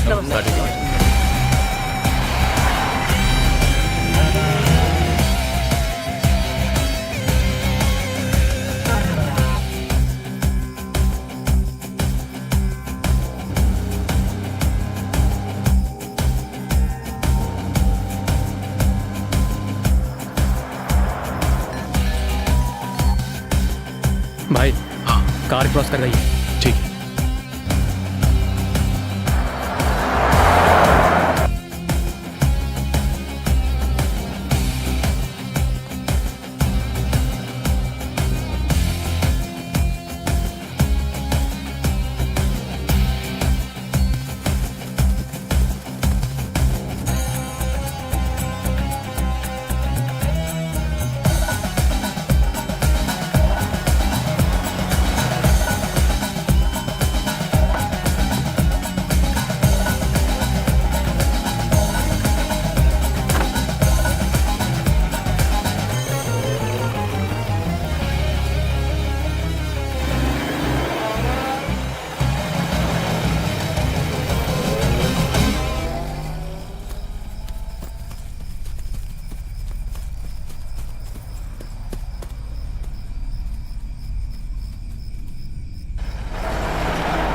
नमस्कार। भाई, कार क्रॉस कर रही है। ठीक है।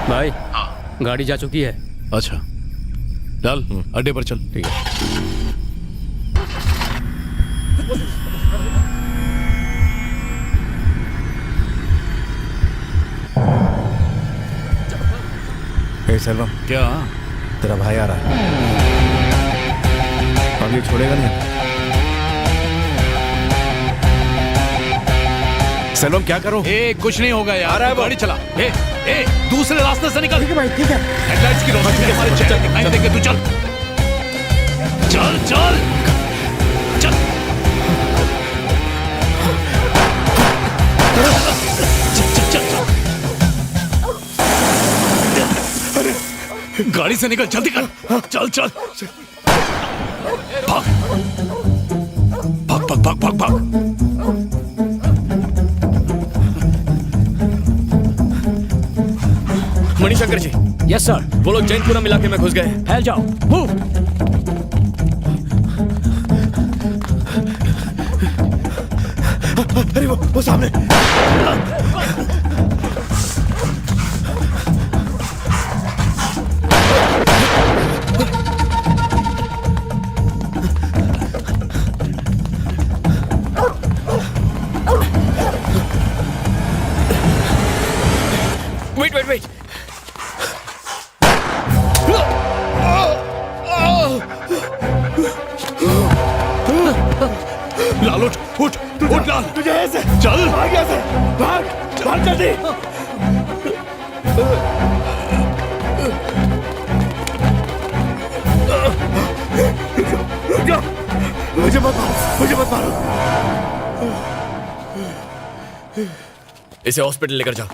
भाई, गाड़ी जा चुकी है। अच्छा, चल अड्डे पर चल। ठीक है। हे सेल्वम, क्या? तेरा भाई आ रहा है, अब ये छोड़ेगा नहीं। सेल्वम क्या करो? कुछ नहीं होगा यार, आ रहा है गाड़ी चला। दूसरे रास्ते से निकल। ठीक है भाई, ठीक है। हेडलाइट्स की रोशनी में हमारे चेहरे दिखाई देंगे, तू चल चल चल चल। अरे गाड़ी से निकल, जल्दी कर, चल चल भाग भाग भाग भाग भाग भाग। मणिशंकर जी। Yes sir. वो लोग जैनपुरम इलाके में घुस गए। फैल जाओ, मूव। अरे वो सामने। Wait wait wait. लाल उठ उठ उठ लाल, तुझे ऐसे चल भाग ऐसे, भाग भाग जल्दी। मुझे मत मारो, मुझे मत मारो। इसे हॉस्पिटल लेकर जाओ।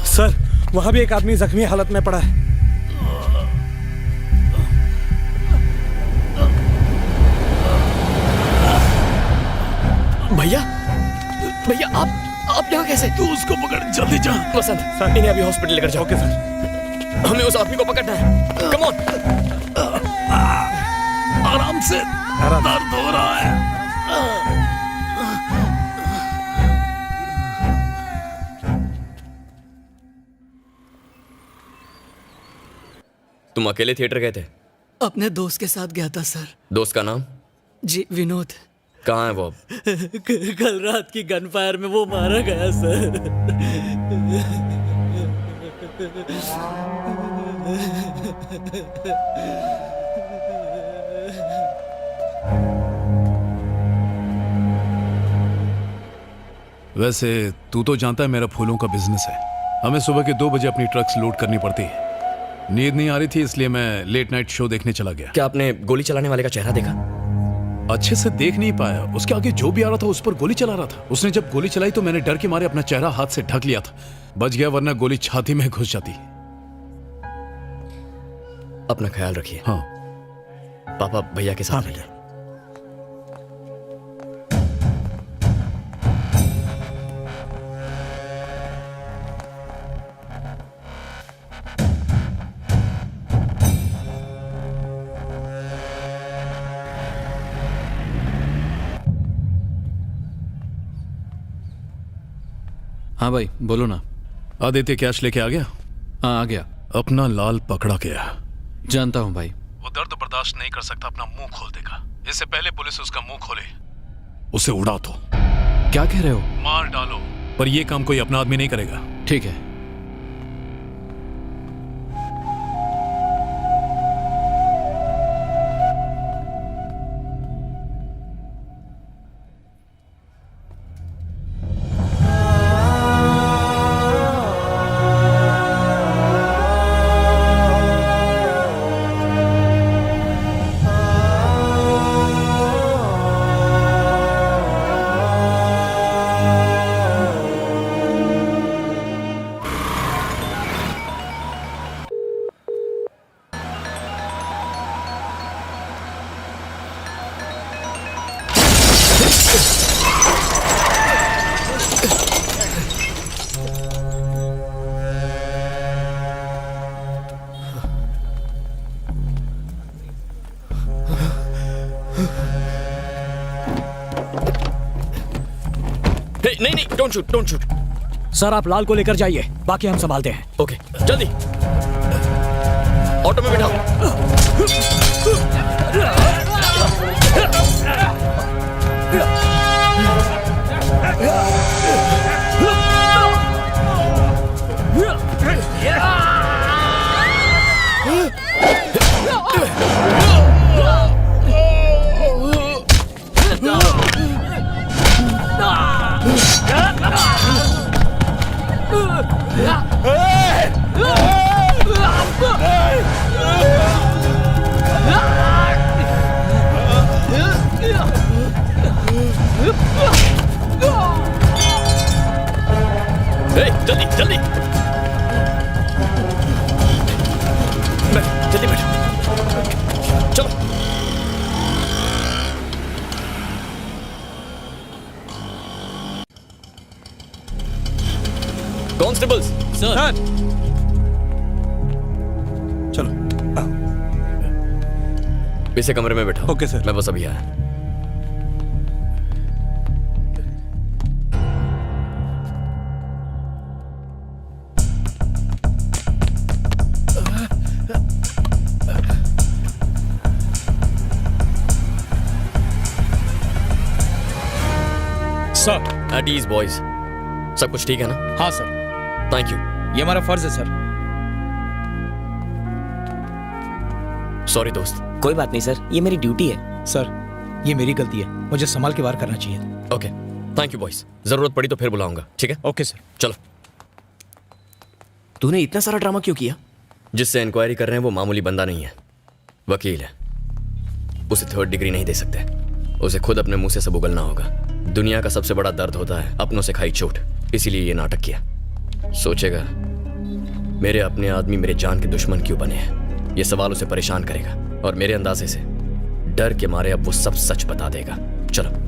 सर, वहां भी एक आदमी जख्मी हालत में पड़ा है। भैया भैया आप यहाँ कैसे? तू उसको पकड़, जल्दी जा। वसंत सर, इन्हें अभी हॉस्पिटल लेकर जाओ। Okay sir. हमें उस आदमी को पकड़ना है। Come on. आराम से, दर्द हो रहा है। तुम अकेले थिएटर गए थे? अपने दोस्त के साथ गया था सर। दोस्त का नाम? जी विनोद। कहाँ है वो? कल रात की गनफायर में वो मारा गया सर। वैसे तू तो जानता है मेरा फूलों का बिजनेस है। हमें सुबह के 2 बजे अपनी ट्रक्स लोड करनी पड़ती है। नींद नहीं आ रही थी, इसलिए मैं लेट नाइट शो देखने चला गया। क्या आपने गोली चलाने वाले का चेहरा देखा? अच्छे से देख नहीं पाया। उसके आगे जो भी आ रहा था उस पर गोली चला रहा था। उसने जब गोली चलाई तो मैंने डर के मारे अपना चेहरा हाथ से ढक लिया था। बच गया, वरना गोली छाती में घुस जाती। अपना ख्याल रखिए। हाँ। पापा भैया के साथ रहिए। हाँ भाई बोलो ना। आदित्य कैश लेके आ गया? हाँ आ गया। अपना लाल पकड़ा गया। जानता हूँ भाई। वो दर्द बर्दाश्त नहीं कर सकता, अपना मुंह खोल देगा। इससे पहले पुलिस उसका मुंह खोले उसे उड़ा दो। क्या कह रहे हो? मार डालो, पर ये काम कोई अपना आदमी नहीं करेगा। ठीक है। नहीं नहीं, don't shoot, don't shoot. Sir आप लाल को लेकर जाइए, बाकी हम संभालते हैं। ओके, जल्दी ऑटो में बिठाओ। जल्दी जल्दी बैठ, जल्दी बैठ, चलो। कॉन्स्टेबल्स सर, चलो इसे कमरे में बैठा। Okay sir. मैं बस अभी आया। सर एट ईज बॉयज, सब कुछ ठीक है ना? हाँ सर। Thank you. ये हमारा फर्ज है सर। सॉरी दोस्त। कोई बात नहीं सर, ये मेरी ड्यूटी है। सर ये मेरी गलती है, मुझे संभाल के वार करना चाहिए। Okay, thank you boys. जरूरत पड़ी तो फिर बुलाऊंगा, ठीक है? Okay sir. चलो। तूने इतना सारा ड्रामा क्यों किया? जिससे इंक्वायरी कर रहे हैं वो मामूली बंदा नहीं है, वकील है। उसे 3rd डिग्री नहीं दे सकते, उसे खुद अपने मुंह से सब उगलना होगा। दुनिया का सबसे बड़ा दर्द होता है अपनों से खाई चोट, इसीलिए ये नाटक किया। सोचेगा मेरे अपने आदमी मेरे जान के दुश्मन क्यों बने हैं, ये सवाल उसे परेशान करेगा, और मेरे अंदाजे से डर के मारे अब वो सब सच बता देगा। चलो।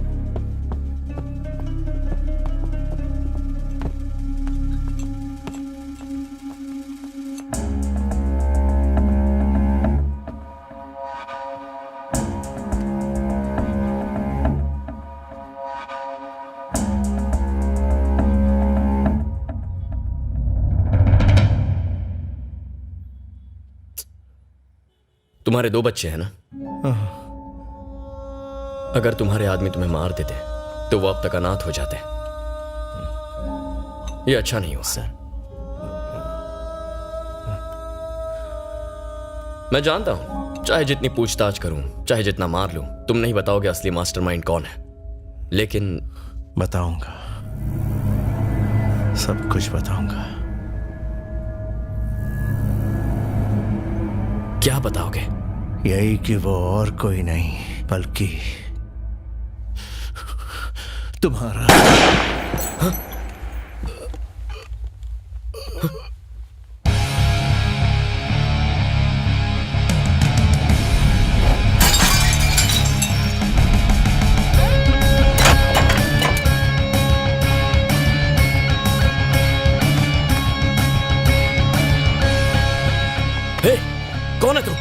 तुम्हारे 2 बच्चे हैं ना? अगर तुम्हारे आदमी तुम्हें मार देते तो वो अब तक अनाथ हो जाते। ये अच्छा नहीं हुआ सर। मैं जानता हूं, चाहे जितनी पूछताछ करूं, चाहे जितना मार लूं, तुम नहीं बताओगे असली मास्टरमाइंड कौन है। लेकिन बताऊंगा, सब कुछ बताऊंगा। क्या बताओगे? यही कि वो और कोई नहीं बल्कि तुम्हारा। हाँ? कौन है तू?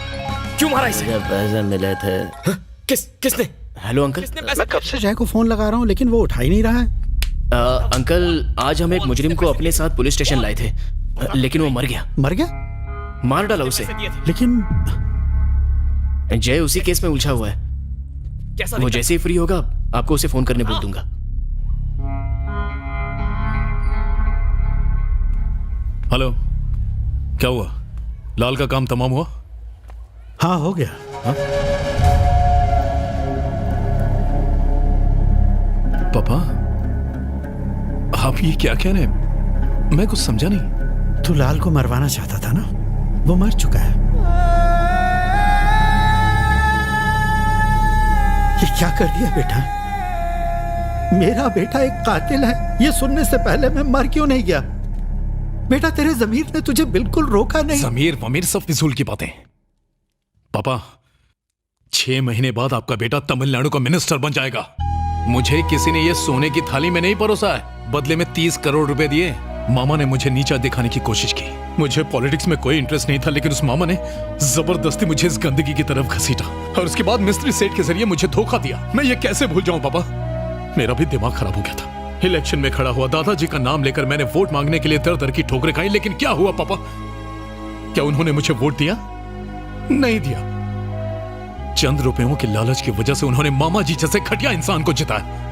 क्यों मारा इसे? पैसे मिले थे। किसने? Hello uncle. मैं कब से जय को फोन लगा रहा हूँ लेकिन वो उठा ही नहीं रहा है। अंकल आज हम एक मुजरिम को अपने साथ पुलिस स्टेशन लाए थे, लेकिन वो मर गया। मर गया? मार डाला उसे। लेकिन जय उसी केस में उलझा हुआ है। वो जैसे ही फ्री होगा आपको उसे फोन करने बोल दूंगा। हेलो, क्या हुआ? लाल का काम तमाम हुआ? हाँ, हो गया। हाँ? पापा, आप ये क्या कह रहे हैं? मैं कुछ समझा नहीं। तू लाल को मरवाना चाहता था ना, वो मर चुका है। ये क्या कर दिया बेटा? मेरा बेटा एक कातिल है, ये सुनने से पहले मैं मर क्यों नहीं गया? बेटा, तेरे ज़मीर ने तुझे बिल्कुल रोका नहीं। ज़मीर वमीर सब फिजूल की बातें। पापा, 6 महीने बाद आपका बेटा तमिलनाडु का मिनिस्टर बन जाएगा। मुझे किसी ने ये सोने की थाली में नहीं परोसा है। बदले में 30 करोड़ रुपए दिए। मामा ने मुझे नीचा दिखाने की कोशिश की। मुझे पॉलिटिक्स में कोई इंटरेस्ट नहीं था, लेकिन उस मामा ने जबरदस्ती मुझे इस गंदगी की तरफ घसीटा और उसके बाद मिस्त्री सेठ के जरिए मुझे धोखा दिया। मैं ये कैसे भूल जाऊं पापा? मेरा भी दिमाग खराब हो गया था। इलेक्शन में खड़ा हुआ, दादाजी का नाम लेकर मैंने वोट मांगने के लिए दर दर की ठोकरें खाई, लेकिन क्या हुआ पापा? क्या उन्होंने मुझे वोट दिया? नहीं दिया। चंद रुपयों के लालच की वजह से उन्होंने मामा जी जैसे घटिया इंसान को जिताया।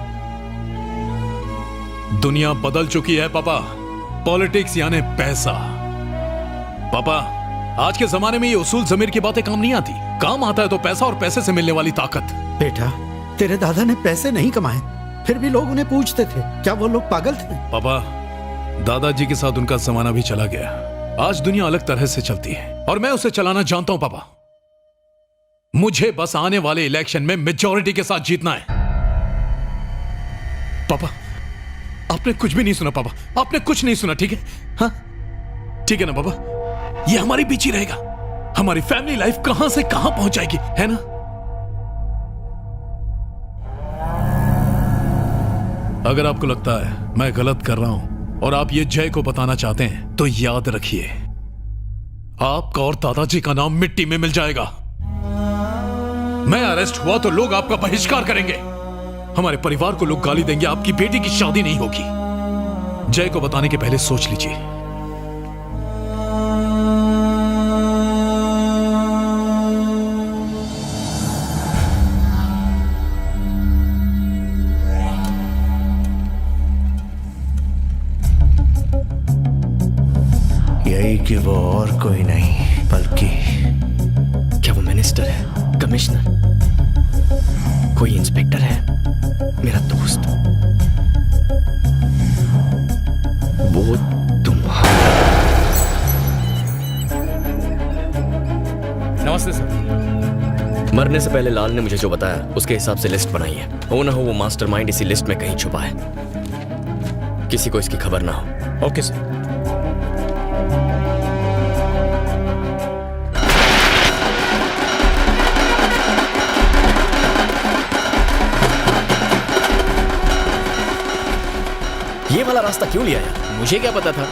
दुनिया बदल चुकी है पापा। पॉलिटिक्स यानी पैसा। पापा, आज के जमाने में ये उसूल ज़मीर की बातें काम नहीं आती। काम आता है तो पैसा और पैसे से मिलने वाली ताकत। बेटा, तेरे दादा ने पैसे नहीं कमाए, फिर भी लोग उन्हें पूछते थे। क्या वो लोग पागल थे? पापा, दादाजी के साथ उनका जमाना भी चला गया। आज दुनिया अलग तरह से चलती है और मैं उसे चलाना जानता हूं पापा। मुझे बस आने वाले इलेक्शन में मेजॉरिटी के साथ जीतना है। पापा, आपने कुछ भी नहीं सुना पापा, आपने कुछ नहीं सुना, ठीक है? हाँ, ठीक है ना पापा? ये हमारे बीच ही रहेगा। हमारी फैमिली लाइफ कहां से कहां पहुंच जाएगी, है ना? अगर आपको लगता है मैं गलत कर रहा हूं और आप ये जय को बताना चाहते हैं, तो याद रखिए, आपका और दादाजी का नाम मिट्टी में मिल जाएगा। मैं अरेस्ट हुआ तो लोग आपका बहिष्कार करेंगे। हमारे परिवार को लोग गाली देंगे। आपकी बेटी की शादी नहीं होगी। जय को बताने के पहले सोच लीजिए। यही कि वो और कोई नहीं बल्कि क्या वो मिनिस्टर है, कमिश्नर, कोई इंस्पेक्टर है, मेरा दोस्त? वो तुम्हारा। नमस्ते सर। मरने से पहले लाल ने मुझे जो बताया उसके हिसाब से लिस्ट बनाई है। हो ना हो वो मास्टरमाइंड इसी लिस्ट में कहीं छुपा है। किसी को इसकी खबर ना हो। Okay sir. ये वाला रास्ता क्यों लिया यार? मुझे क्या पता था?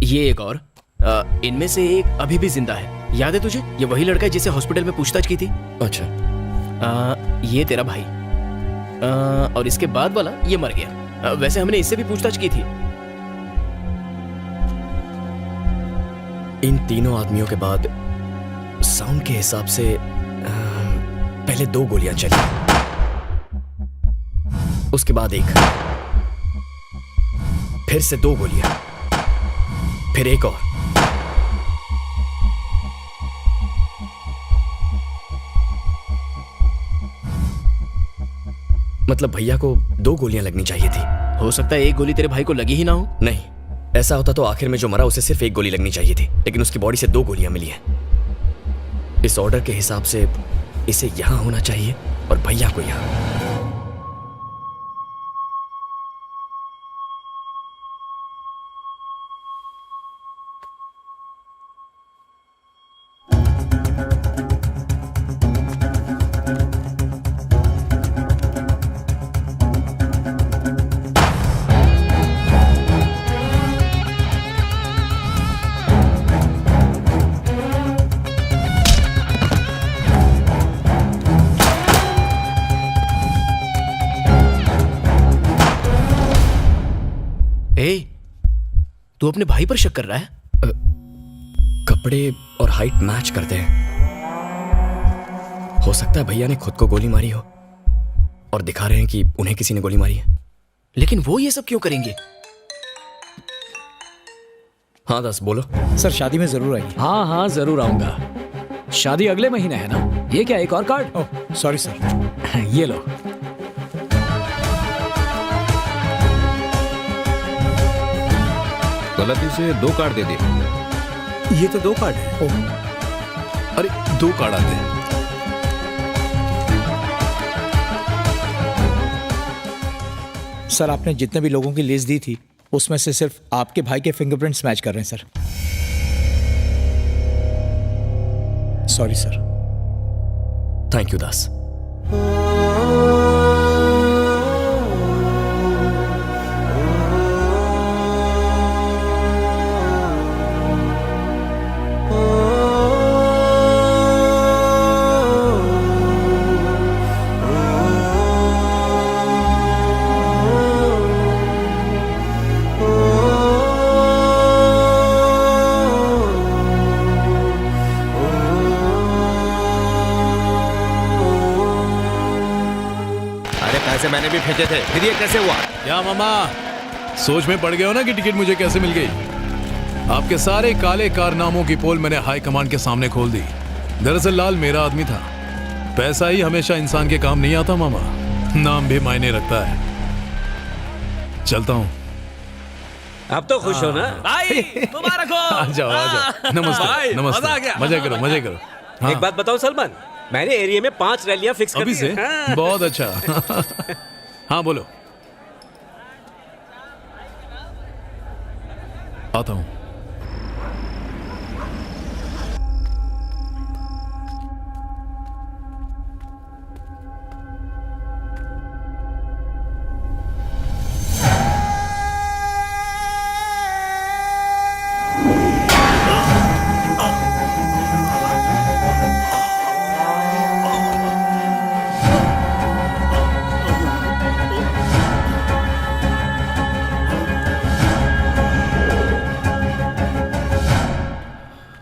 ये एक और इनमें से एक अभी भी जिंदा है। याद है तुझे? ये वही लड़का है जिसे हॉस्पिटल में पूछताछ की थी। अच्छा। ये तेरा भाई। और इसके बाद वाला ये मर गया। वैसे हमने इससे भी पूछताछ की थी। इन तीनों आदमियों के बाद साउंड के हिसाब से पहले 2 गोलियां चली, उसके बाद एक, फिर से 2 गोलियां, फिर एक और। मतलब भैया को 2 गोलियां लगनी चाहिए थी। हो सकता है एक गोली तेरे भाई को लगी ही ना हो। नहीं, ऐसा होता तो आखिर में जो मरा उसे सिर्फ 1 गोली लगनी चाहिए थी, लेकिन उसकी बॉडी से 2 गोलियां मिली हैं। इस ऑर्डर के हिसाब से इसे यहां होना चाहिए और भैया को यहां। तू अपने भाई पर शक कर रहा है? कपड़े और हाइट मैच करते हैं। हो सकता है भैया ने खुद को गोली मारी हो और दिखा रहे हैं कि उन्हें किसी ने गोली मारी है। लेकिन वो ये सब क्यों करेंगे? हाँ दास बोलो। सर शादी में जरूर आइए। हाँ हाँ जरूर आऊंगा। शादी अगले महीने है ना? ये क्या एक और कार्ड? Oh sorry sir. ये लो। गलती से 2 कार्ड दे दिए। ये तो 2 कार्ड है। अरे 2 कार्ड आते हैं। सर आपने जितने भी लोगों की लिस्ट दी थी उसमें से सिर्फ आपके भाई के फिंगरप्रिंट्स मैच कर रहे हैं sir. Sorry sir. Thank you Das. मैंने भी भेजे थे, फिर ये कैसे हुआ? क्या मामा सोच में पड़ गए हो ना कि टिकट मुझे कैसे मिल गई? आपके सारे काले कारनामों की पोल मैंने हाई कमांड के सामने खोल दी। दरअसल लाल मेरा आदमी था। पैसा ही हमेशा इंसान के काम नहीं आता मामा, नाम भी मायने रखता है। चलता हूँ। अब तो खुश हो ना भाई? मुबारक हो। आ जाओ आ जाओ। नमस्ते नमस्ते। मजा करो मजे करो। हाँ। एक बात बताओ सलमान, मैंने एरिया में 5 रैलियां फिक्स कर दी अभी से? हाँ। बहुत अच्छा। हाँ बोलो। आता हूँ।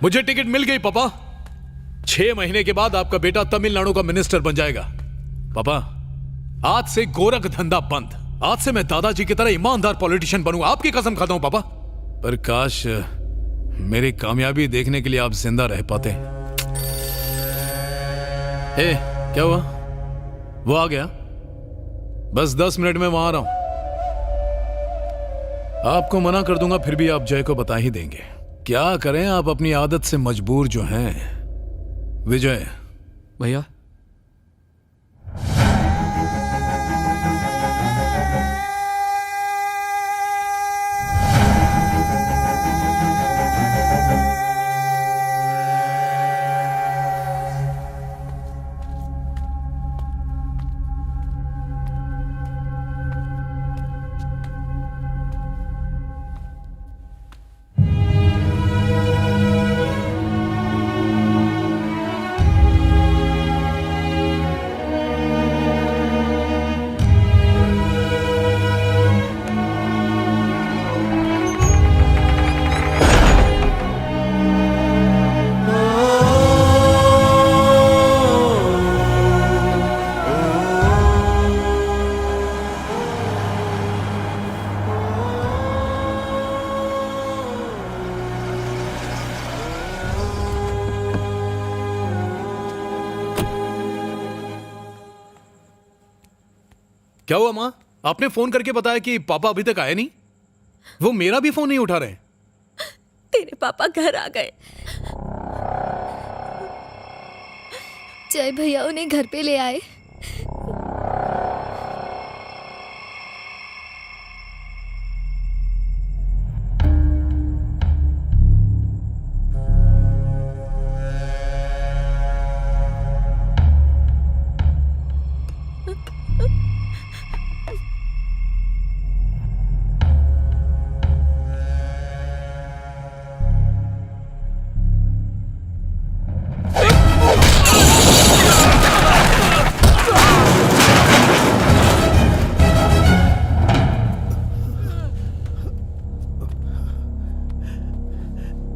मुझे टिकट मिल गई पापा। 6 महीने के बाद आपका बेटा तमिलनाडु का मिनिस्टर बन जाएगा। पापा आज से गोरख धंधा बंद। आज से मैं दादाजी की तरह ईमानदार पॉलिटिशियन बनूंगा। आपकी कसम खाता हूं पापा। पर काश मेरी कामयाबी देखने के लिए आप जिंदा रह पाते। ए, क्या हुआ? वो आ गया? बस 10 मिनट में वहां आ रहा हूं। आपको मना कर दूंगा फिर भी आप जय को बता ही देंगे। क्या करें, आप अपनी आदत से मजबूर जो हैं। विजय भैया क्या हुआ माँ? आपने फोन करके बताया कि पापा अभी तक आए नहीं। वो मेरा भी फोन नहीं उठा रहे। तेरे पापा घर आ गए। जय भैया उन्हें घर पे ले आए।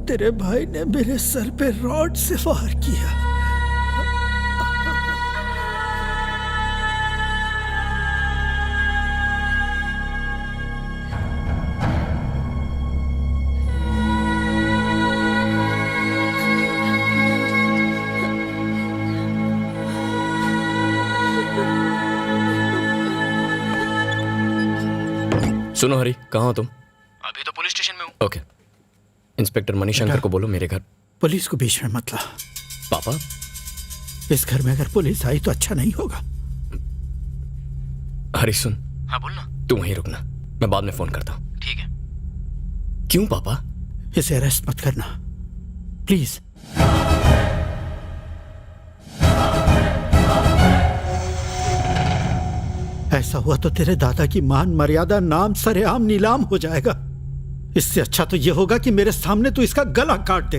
तेरे भाई ने मेरे सर पे रॉड से वार किया। सुनो हरी, कहाँ हो तुम? अभी तो पुलिस स्टेशन में हूँ। ओके, इंस्पेक्टर मणिशंकर को बोलो मेरे घर। पुलिस को बीच में मत ला। पापा, इस घर में अगर पुलिस आई तो अच्छा नहीं होगा। हरी सुन। हाँ बोलना। तू वहीं रुकना, मैं बाद में फोन करता हूँ। ठीक है। क्यों पापा? इसे अरेस्ट मत करना प्लीज। ऐसा हुआ तो तेरे दादा की मान मर्यादा नाम सरेआम नीलाम हो जाएगा। इससे अच्छा तो यह होगा कि मेरे सामने तू इसका गला काट दे।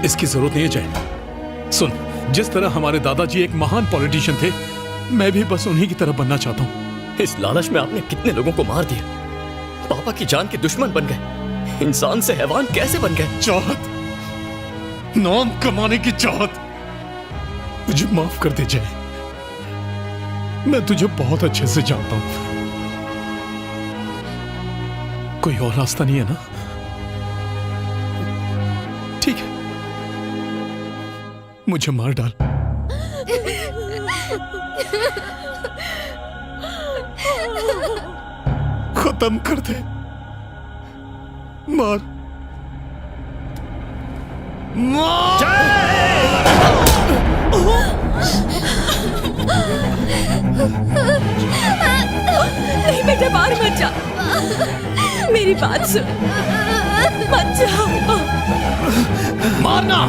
इसकी जरूरत नहीं है जय। सुन, जिस तरह हमारे दादाजी एक महान पॉलिटिशियन थे, मैं भी बस उन्हीं की तरह बनना चाहता हूँ। इस लालच में आपने कितने लोगों को मार दिया, पापा की जान के दुश्मन बन गए, इंसान से हैवान कैसे बन गए? चाहत, नाम कमाने की चाहत। मुझे माफ कर दे जय, मैं तुझे बहुत अच्छे से जानता हूं। कोई और रास्ता नहीं है ना? ठीक है, मुझे मार डाल। खत्म कर दे, मार। नहीं बेटा, बाहर मत जा, मेरी बात सुन, मत जाओ। मारना।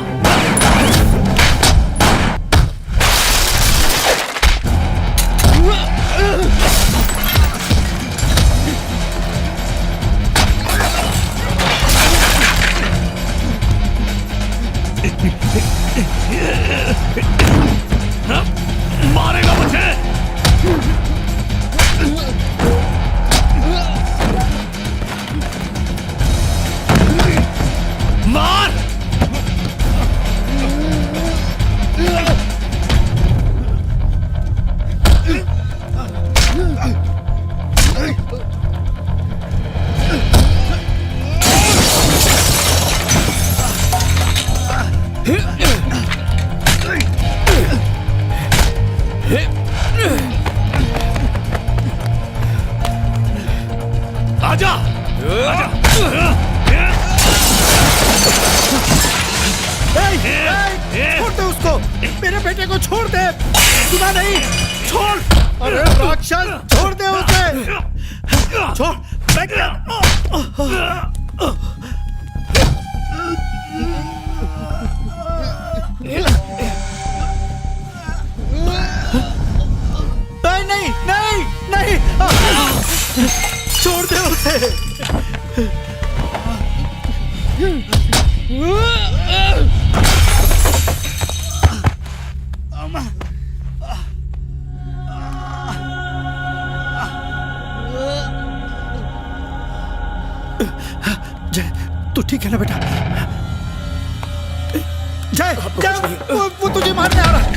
मारेगा मुझे? मार। आजा, आजा। छोड़ दे उसको, मेरे बेटे को छोड़ दे। सुना नहीं? छोड़। अरे राक्षस, छोड़ दे उसे। छोड़। नहीं नहीं नहीं, छोड़ दे उसे। जय, तू ठीक है ना बेटा? जय, जय, वो तुझे मारने आ रहा है।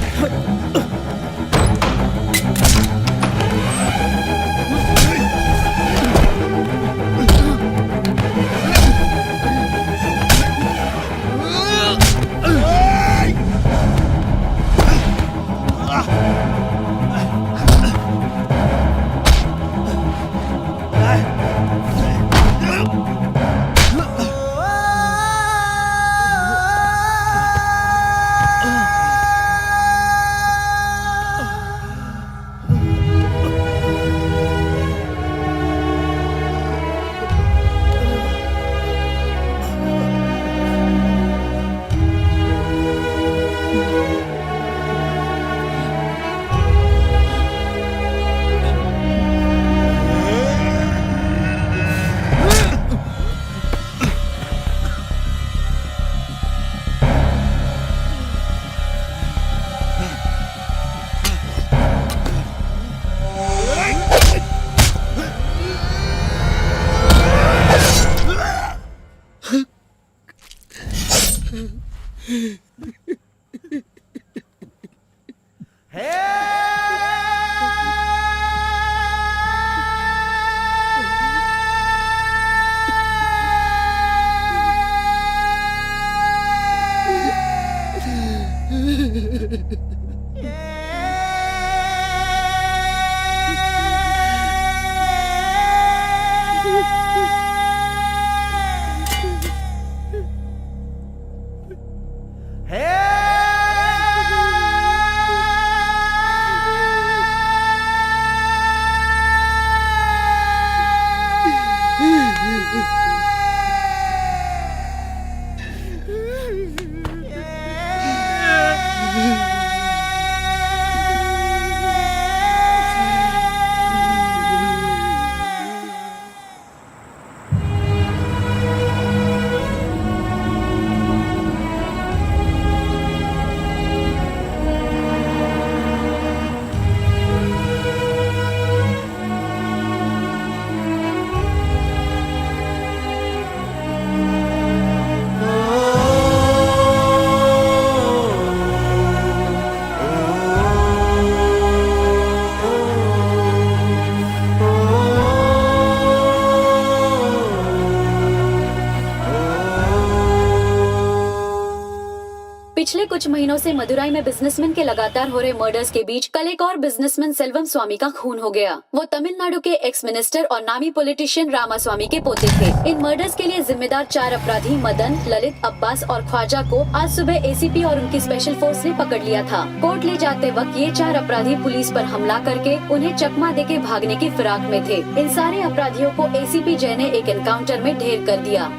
कुछ महीनों से मदुराई में बिजनेसमैन के लगातार हो रहे मर्डर्स के बीच कल एक और बिजनेसमैन सेल्वम स्वामी का खून हो गया। वो तमिलनाडु के एक्स मिनिस्टर और नामी पॉलिटिशियन रामास्वामी के पोते थे। इन मर्डर्स के लिए जिम्मेदार 4 अपराधी मदन, ललित, अब्बास और ख्वाजा को आज सुबह एसीपी और उनकी स्पेशल फोर्स ने पकड़ लिया था। कोर्ट ले जाते वक्त ये 4 अपराधी पुलिस पर हमला करके उन्हें चकमा देके भागने की फिराक में थे। इन सारे अपराधियों को एसीपी जय ने एक एनकाउंटर में ढेर कर दिया।